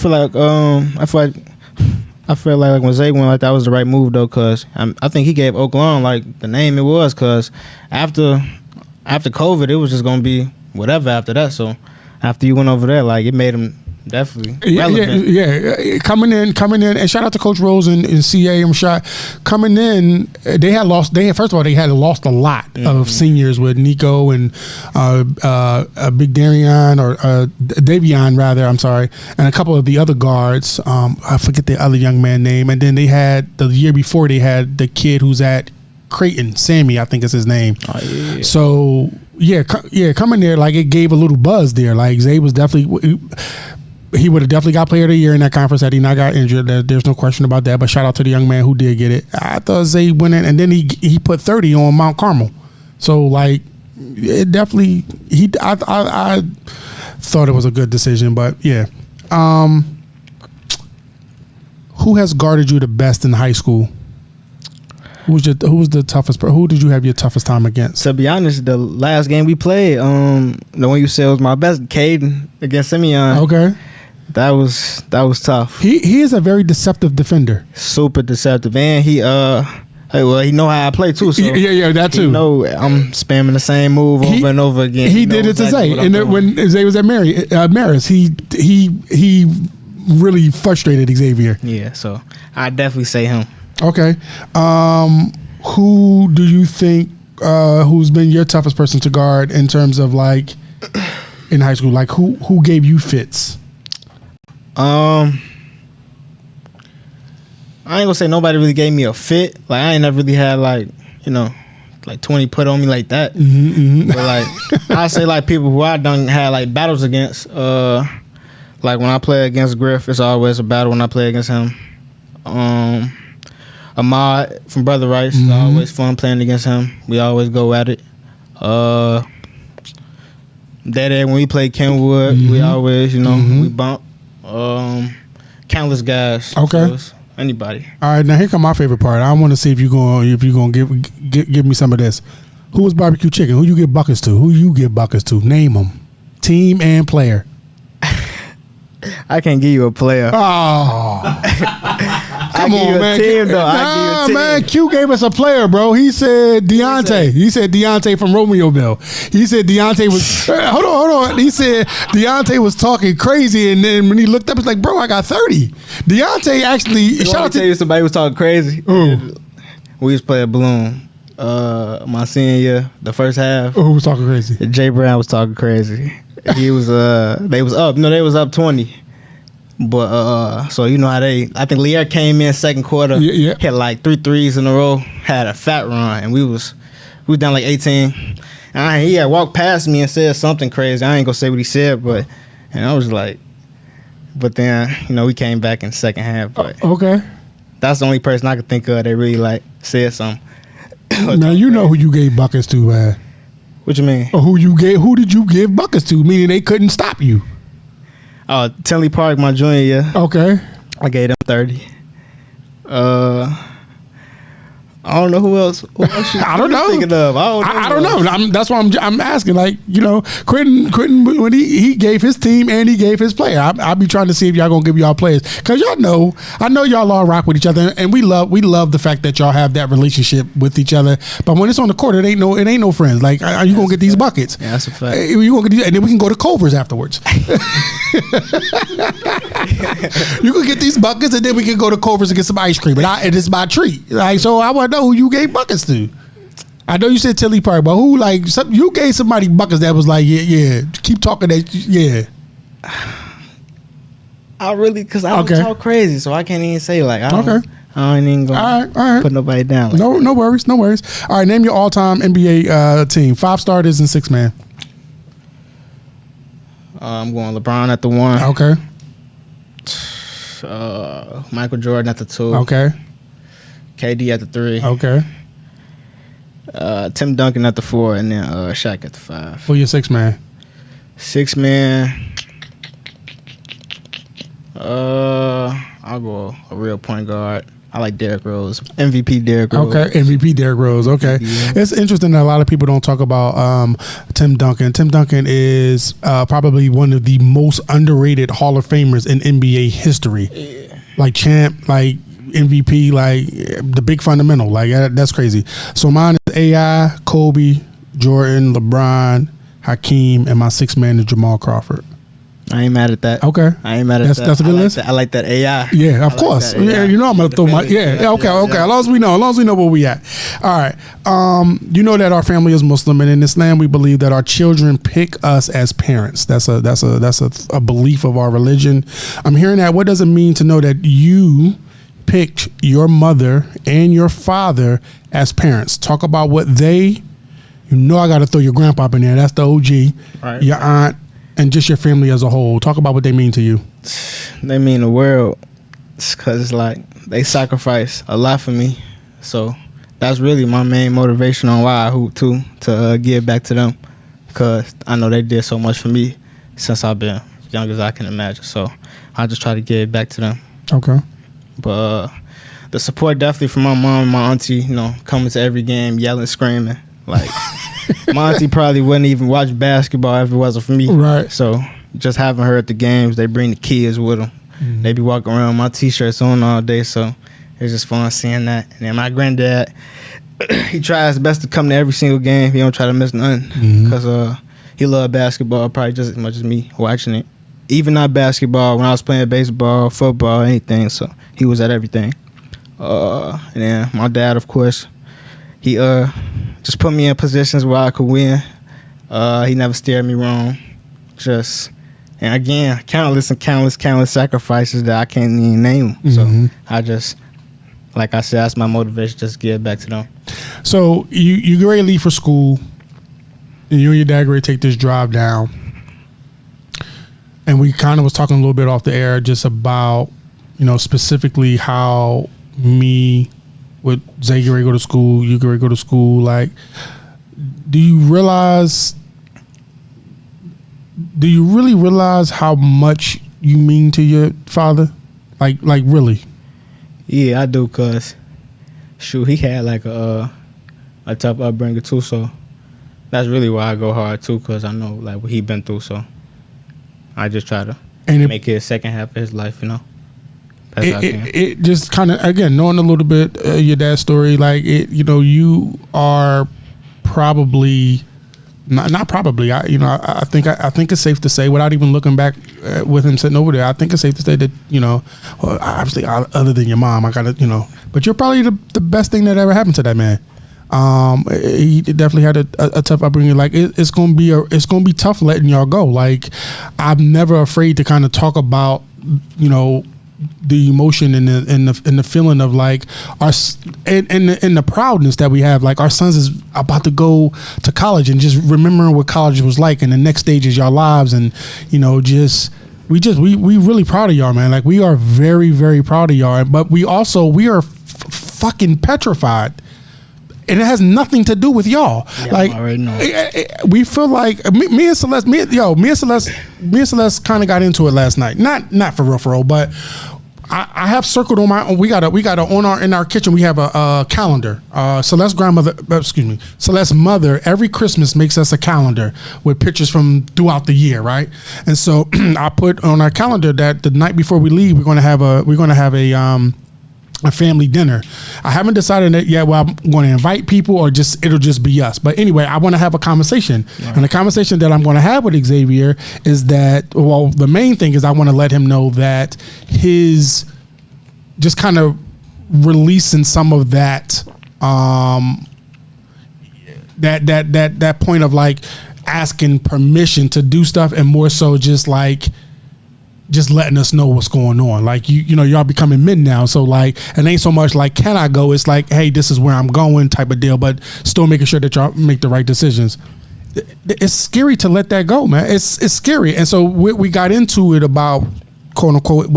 Speaker 2: feel like when Zay went, like that was the right move though, cause I think he gave Oklahoma like the name it was, cause after COVID it was just gonna be whatever after that. So after you went over there, like it made him definitely relevant.
Speaker 1: Yeah. Coming in, and shout out to Coach Rose and CA and Rashad. Coming in, they had lost a lot of seniors with Nico and Big Darian or Davion rather. I'm sorry, and a couple of the other guards. I forget the other young man name. And then they had the year before they had the kid who's at Creighton, Sammy, I think is his name.
Speaker 2: Oh, yeah.
Speaker 1: So coming there, like it gave a little buzz there. Like Zay was definitely. He would have definitely got player of the year in that conference had he not got injured. There's no question about that. But shout out to the young man who did get it. I thought Zay went in, and then he put 30 on Mount Carmel. So like, it definitely I thought it was a good decision. But yeah, who has guarded you the best in high school? Who was the toughest? Who did you have your toughest time against?
Speaker 2: To be honest, the last game we played, the one you said was my best, Caden against Simeon.
Speaker 1: Okay.
Speaker 2: That was tough.
Speaker 1: He is a very deceptive defender.
Speaker 2: Super deceptive, and he know how I play too. So
Speaker 1: yeah, that too.
Speaker 2: I'm spamming the same move over and over again.
Speaker 1: He did it to Zay, and when Zay was at Marist, he really frustrated Xavier.
Speaker 2: Yeah, so I definitely say him.
Speaker 1: Okay, who do you think who's been your toughest person to guard in terms of like in high school? Like who gave you fits?
Speaker 2: I ain't gonna say nobody really gave me a fit. Like I ain't never really had like 20 put on me like that. But like I say like people who I done had like battles against. Like when I play against Griff, it's always a battle when I play against him. Ahmad from Brother Rice, it's always fun playing against him. We always go at it. That when we play Kenwood, we always we bump. Countless guys.
Speaker 1: Okay.
Speaker 2: So anybody.
Speaker 1: All right, now here come my favorite part. I want to see if you're gonna give me some of this. Who was barbecue chicken? Who you give buckets to? Name them. Team and player.
Speaker 2: I can't give you a player.
Speaker 1: Oh. Come on, man.
Speaker 2: Team, though.
Speaker 1: Nah, man. Q gave us a player, bro. He said Deontay. He said Deontay from Romeoville. He said Deontay was. Hold on. He said Deontay was talking crazy, and then when he looked up, it's like, bro, I got 30. Deontay actually.
Speaker 2: Shout out to tell you somebody was talking crazy.
Speaker 1: Ooh.
Speaker 2: We used to play at Bloom. My senior year, the first half.
Speaker 1: Who was talking crazy?
Speaker 2: Jay Brown was talking crazy. He was they was up. No, they was up 20. But so you know how I think Lear came in second quarter, hit like 3 threes in a row, had a fat run, and we was down like 18. And he had walked past me and said something crazy. I ain't gonna say what he said, but and I was like, but then we came back in second half. But
Speaker 1: okay,
Speaker 2: that's the only person I could think of that really like said something.
Speaker 1: Now you know who you gave buckets to, man.
Speaker 2: What you mean?
Speaker 1: Or who did you give buckets to? Meaning they couldn't stop you.
Speaker 2: Tinley Park, my junior year.
Speaker 1: Okay.
Speaker 2: I gave them 30. I don't know who else.
Speaker 1: I don't know.
Speaker 2: Thinking of?
Speaker 1: I don't know. That's why I'm asking. Like, Quentin when he gave his team and he gave his player. I'll be trying to see if y'all gonna give y'all players, because I know y'all all rock with each other, and we love the fact that y'all have that relationship with each other. But when it's on the court, it ain't no friends. Like, are you gonna get these buckets?
Speaker 2: Yeah, that's a fact.
Speaker 1: You gonna get these, and then we can go to Culver's afterwards. You can get these buckets, and then we can go to Culver's and get some ice cream. And it's my treat. Like, so I want to know who you gave buckets to. I know you said Tilly Park, but who, like, you gave somebody buckets that was like, yeah, keep talking that, yeah.
Speaker 2: I really, because I don't talk crazy, so I can't even say, like, I ain't even going to put nobody down. Like
Speaker 1: no worries. All right, name your all-time NBA team. 5 starters and 6 man.
Speaker 2: I'm going LeBron at the 1.
Speaker 1: Okay.
Speaker 2: Michael Jordan at the 2.
Speaker 1: Okay.
Speaker 2: KD at the 3.
Speaker 1: Okay.
Speaker 2: Tim Duncan at the 4, and then Shaq at the 5.
Speaker 1: For your 6 man.
Speaker 2: 6 man. I'll go a real point guard. I like Derrick Rose. MVP Derrick Rose.
Speaker 1: Okay, MVP Derrick Rose. Okay. Yeah. It's interesting that a lot of people don't talk about Tim Duncan. Tim Duncan is probably one of the most underrated Hall of Famers in NBA history.
Speaker 2: Yeah.
Speaker 1: Like champ, like MVP, like the big fundamental. Like, that's crazy. So mine is AI, Kobe, Jordan, LeBron, Hakeem, and my 6 man is Jamal Crawford.
Speaker 2: I ain't mad at that.
Speaker 1: Okay.
Speaker 2: I ain't mad at that.
Speaker 1: That's a good list?
Speaker 2: I like that AI.
Speaker 1: Yeah, of course. Like yeah, I'm going to throw my... Yeah, okay. As long as we know where we at. All right. You know that our family is Muslim, and in Islam, we believe that our children pick us as parents. That's a belief of our religion. I'm hearing that. What does it mean to know that you picked your mother and your father as parents? Talk about what they... I got to throw your grandpa in there. That's the OG.
Speaker 2: Right.
Speaker 1: Your aunt, and just your family as a whole. Talk about what they mean to you.
Speaker 2: They mean the world, because it's like they sacrifice a lot for me. So that's really my main motivation on why I hoop too, to give back to them, because I know they did so much for me since I've been young as I can imagine. So I just try to give back to them.
Speaker 1: Okay.
Speaker 2: But the support definitely from my mom and my auntie, coming to every game, yelling, screaming. Like, my auntie probably wouldn't even watch basketball if it wasn't for me.
Speaker 1: Right.
Speaker 2: So just having her at the games, they bring the kids with them. Mm-hmm. They be walking around with my T-shirts on all day, so it's just fun seeing that. And then my granddad, he tries his best to come to every single game. He don't try to miss nothing, because he loved basketball probably just as much as me watching it. Even not basketball, when I was playing baseball, football, anything, so he was at everything. And then my dad, of course, he just put me in positions where I could win. He never steered me wrong. And again, countless sacrifices that I can't even name. So I just, like I said, that's my motivation, just give back to them.
Speaker 1: So you get ready to leave for school, and you and your dad ready to take this drive down. And we kind of was talking a little bit off the air just about, specifically how me with Zay get ready to go to school, you get ready to go to school. Like, do you really realize how much you mean to your father? Like really?
Speaker 2: Yeah, I do, cause he had like a tough upbringing too, so that's really why I go hard too, cause I know like what he been through, so I just try to make it a second half of his life,
Speaker 1: it just kind of, again, knowing a little bit your dad's story, like you are probably not probably. I think it's safe to say, without even looking back with him sitting over there, I think it's safe to say that well, obviously other than your mom, I gotta but you're probably the best thing that ever happened to that man. He definitely had a tough upbringing. Like it's gonna be tough letting y'all go. Like I'm never afraid to kind of talk about the emotion and the feeling of like our and the proudness that we have. Like our sons is about to go to college, and just remembering what college was like and the next stages of y'all lives, and we really proud of y'all, man. Like we are very, very proud of y'all, but we are fucking petrified. And it has nothing to do with y'all. Yeah, like, I already know. We feel like me and Celeste kind of got into it last night. Not for real, but I have circled on my own. We got in our kitchen. We have a calendar. Celeste's mother every Christmas makes us a calendar with pictures from throughout the year, right? And so I put on our calendar that the night before we leave, we're gonna have a family dinner. I haven't decided that yet. Well, I'm going to invite people or it'll just be us. But anyway, I want to have a conversation. Right. And the conversation that I'm going to have with Xavier is that, well, the main thing is I want to let him know that his just kind of releasing some of that, that point of like asking permission to do stuff, and more so just letting us know what's going on. Like, y'all becoming men now. So like, it ain't so much like, can I go? It's like, hey, this is where I'm going type of deal, but still making sure that y'all make the right decisions. It's scary to let that go, man. It's scary. And so we got into it about, quote unquote,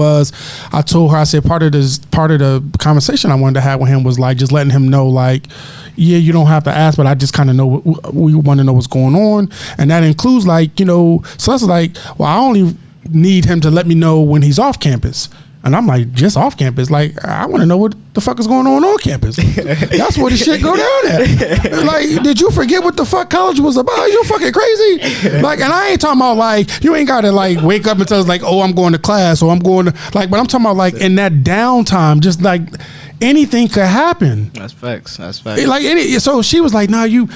Speaker 1: I told her, I said, part of the conversation I wanted to have with him was like, just letting him know, like, yeah, you don't have to ask, but I just kind of know we want to know what's going on. And that includes like, so that's like, well, I only need him to let me know when he's off campus. And I'm like, just off campus? Like, I want to know what the fuck is going on campus. That's where the shit go down at. Like, did you forget what the fuck college was about? You fucking crazy? Like, and I ain't talking about like, you ain't got to like wake up and tell us like, oh, I'm going to class, or I'm going to like, but I'm talking about like in that downtime, just like anything could happen. That's facts. Like so she was like, nah, you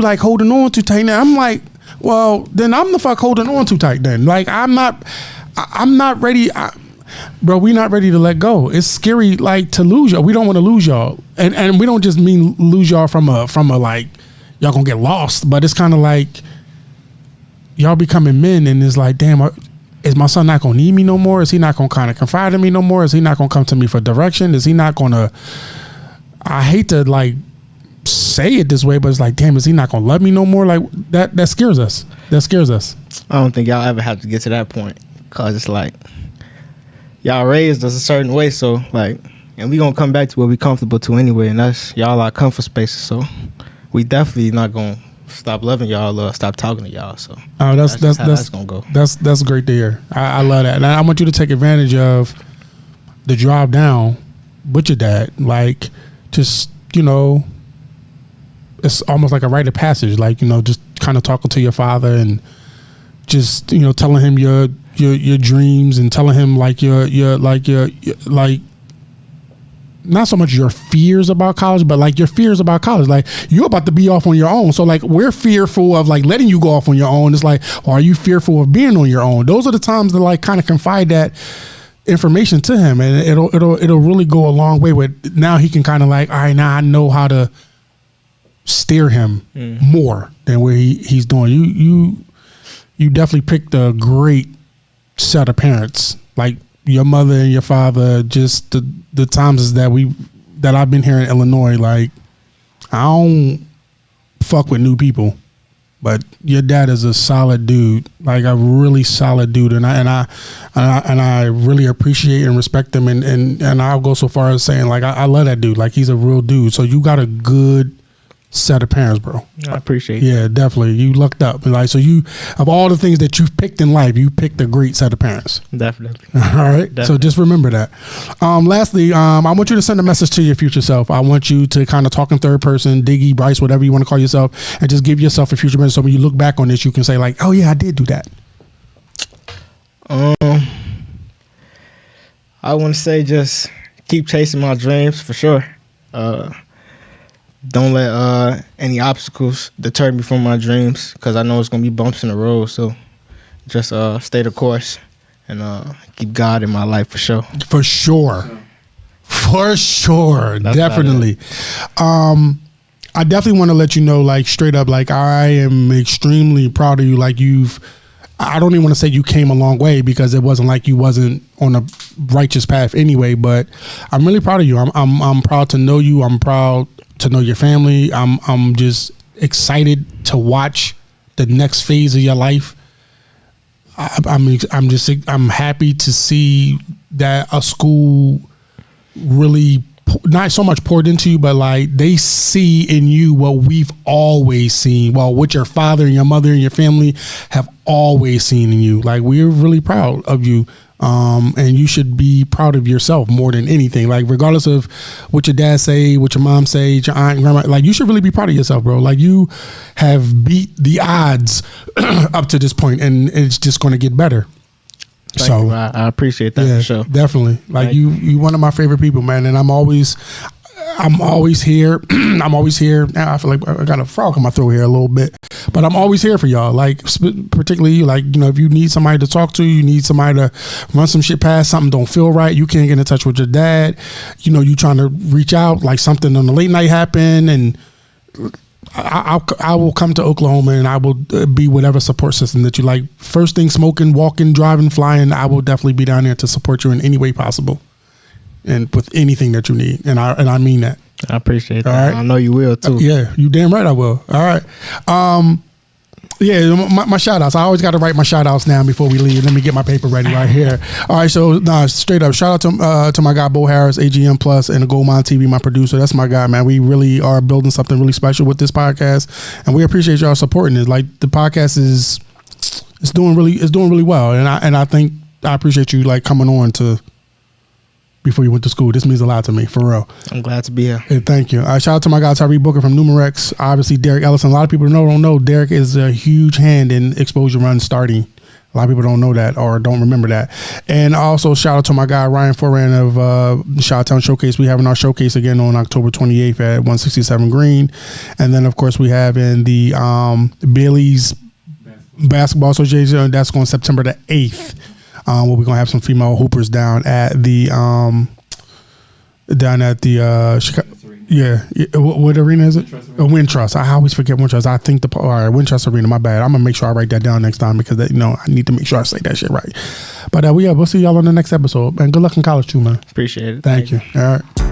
Speaker 1: like holding on too tight now. I'm like, well, then I'm the fuck holding on too tight then. Like, I'm not ready. Bro, we not ready to let go. It's scary, like, to lose y'all. We don't want to lose y'all. And we don't just mean lose y'all from a like, y'all gonna get lost. But it's kind of like, y'all becoming men, and it's like, damn, is my son not gonna need me no more? Is he not gonna kind of confide in me no more? Is he not gonna come to me for direction? Is he not gonna, I hate to, like, say it this way, but it's like, damn, is he not gonna love me no more? Like that scares us.
Speaker 2: I don't think y'all ever have to get to that point, cause it's like y'all raised us a certain way, so like, and we gonna come back to what we comfortable to anyway, and that's y'all our comfort spaces. So we definitely not gonna stop loving y'all or stop talking to y'all. So that's gonna go. That's
Speaker 1: great to hear. I love that, and I want you to take advantage of the drive down with your dad. Like, just it's almost like a rite of passage, like, just kind of talking to your father and just, telling him your dreams, and telling him like your not so much your fears about college, but like your fears about college. Like, you're about to be off on your own. So like, we're fearful of like letting you go off on your own. It's like, or are you fearful of being on your own? Those are the times that like kind of confide that information to him, and it'll really go a long way with, now he can kind of like, all right, now I know how to steer him more than where he's doing. You definitely picked a great set of parents, like your mother and your father. Just the times that I've been here in Illinois, like, I don't fuck with new people, but your dad is a solid dude, like a really solid dude, and I really appreciate and respect him, and I'll go so far as saying like I love that dude, like he's a real dude. So you got a good set of parents, bro.
Speaker 2: I appreciate
Speaker 1: Yeah, definitely. You lucked up. Like, so you, of all the things that you've picked in life, you picked a great set of parents.
Speaker 2: Definitely.
Speaker 1: All right. Definitely. So just remember that. Lastly, I want you to send a message to your future self. I want you to kind of talk in third person, Diggy, Bryce, whatever you want to call yourself, and just give yourself a future message. So when you look back on this, you can say like, oh yeah, I did do that.
Speaker 2: I want to say just keep chasing my dreams for sure. Don't let any obstacles deter me from my dreams, because I know it's going to be bumps in the road. So just stay the course and keep God in my life for sure.
Speaker 1: For sure. For sure.
Speaker 2: That's
Speaker 1: definitely. I definitely want to let you know, like, straight up, like, I am extremely proud of you. Like, I don't even want to say you came a long way, because it wasn't like you wasn't on a righteous path anyway, but I'm really proud of you. I'm proud to know you. I'm proud to know your family. I'm just excited to watch the next phase of your life. I'm happy to see that a school really not so much poured into you, but like they see in you what we've always seen. Well, what your father and your mother and your family have always seen in you. Like, we're really proud of you. And you should be proud of yourself more than anything. Like, regardless of what your dad say, what your mom say, your aunt and grandma, like, you should really be proud of yourself, bro. Like, you have beat the odds up to this point, and it's just going to get better.
Speaker 2: Thank you. I appreciate that, for sure.
Speaker 1: Definitely. Like, you one of my favorite people, man. And I'm always here. I'm always here. Now I feel like I got a frog in my throat here a little bit, but I'm always here for y'all. Like, particularly, like, you know, if you need somebody to talk to, you need somebody to run some shit past, something don't feel right, you can't get in touch with your dad, you know, you trying to reach out, like something on the late night happened, and I will come to Oklahoma, and I will be whatever support system that you like. First thing, smoking, walking, driving, flying, I will definitely be down there to support you in any way possible, and with anything that you need. And I mean that.
Speaker 2: I appreciate that.
Speaker 1: All right?
Speaker 2: I know you will too.
Speaker 1: Yeah, you damn right I will. All right. Yeah, my shout outs. I always got to write my shout outs now before we leave. Let me get my paper ready right here. All right, so straight up, shout out to my guy Bo Harris, AGM Plus, and the Goldmine TV, my producer. That's my guy, man. We really are building something really special with this podcast, and we appreciate y'all supporting it. Like, the podcast is doing really well, and I think I appreciate you, like, coming on to before you went to school. This means a lot to me, for real.
Speaker 2: I'm glad to be here.
Speaker 1: Hey, thank you. Shout out to my guy Tyree Booker from Numerex. Obviously, Derek Ellison. A lot of people don't know Derek is a huge hand in Xposure Run starting. A lot of people don't know that or don't remember that. And also shout out to my guy Ryan Foran of the Shouttown Showcase. We having our showcase again on October 28th at 167 Green. And then, of course, we have in the Bailey's Basketball Association. That's going September the 8th. Where we're gonna have some female hoopers down at the Chicago, what arena is it? Wintrust. I always forget Wintrust. I think Wintrust Arena. My bad. I'm gonna make sure I write that down next time, because I need to make sure I say that shit right. But we'll see y'all on the next episode. And good luck in college too, man.
Speaker 2: Appreciate it.
Speaker 1: Thank you. All right.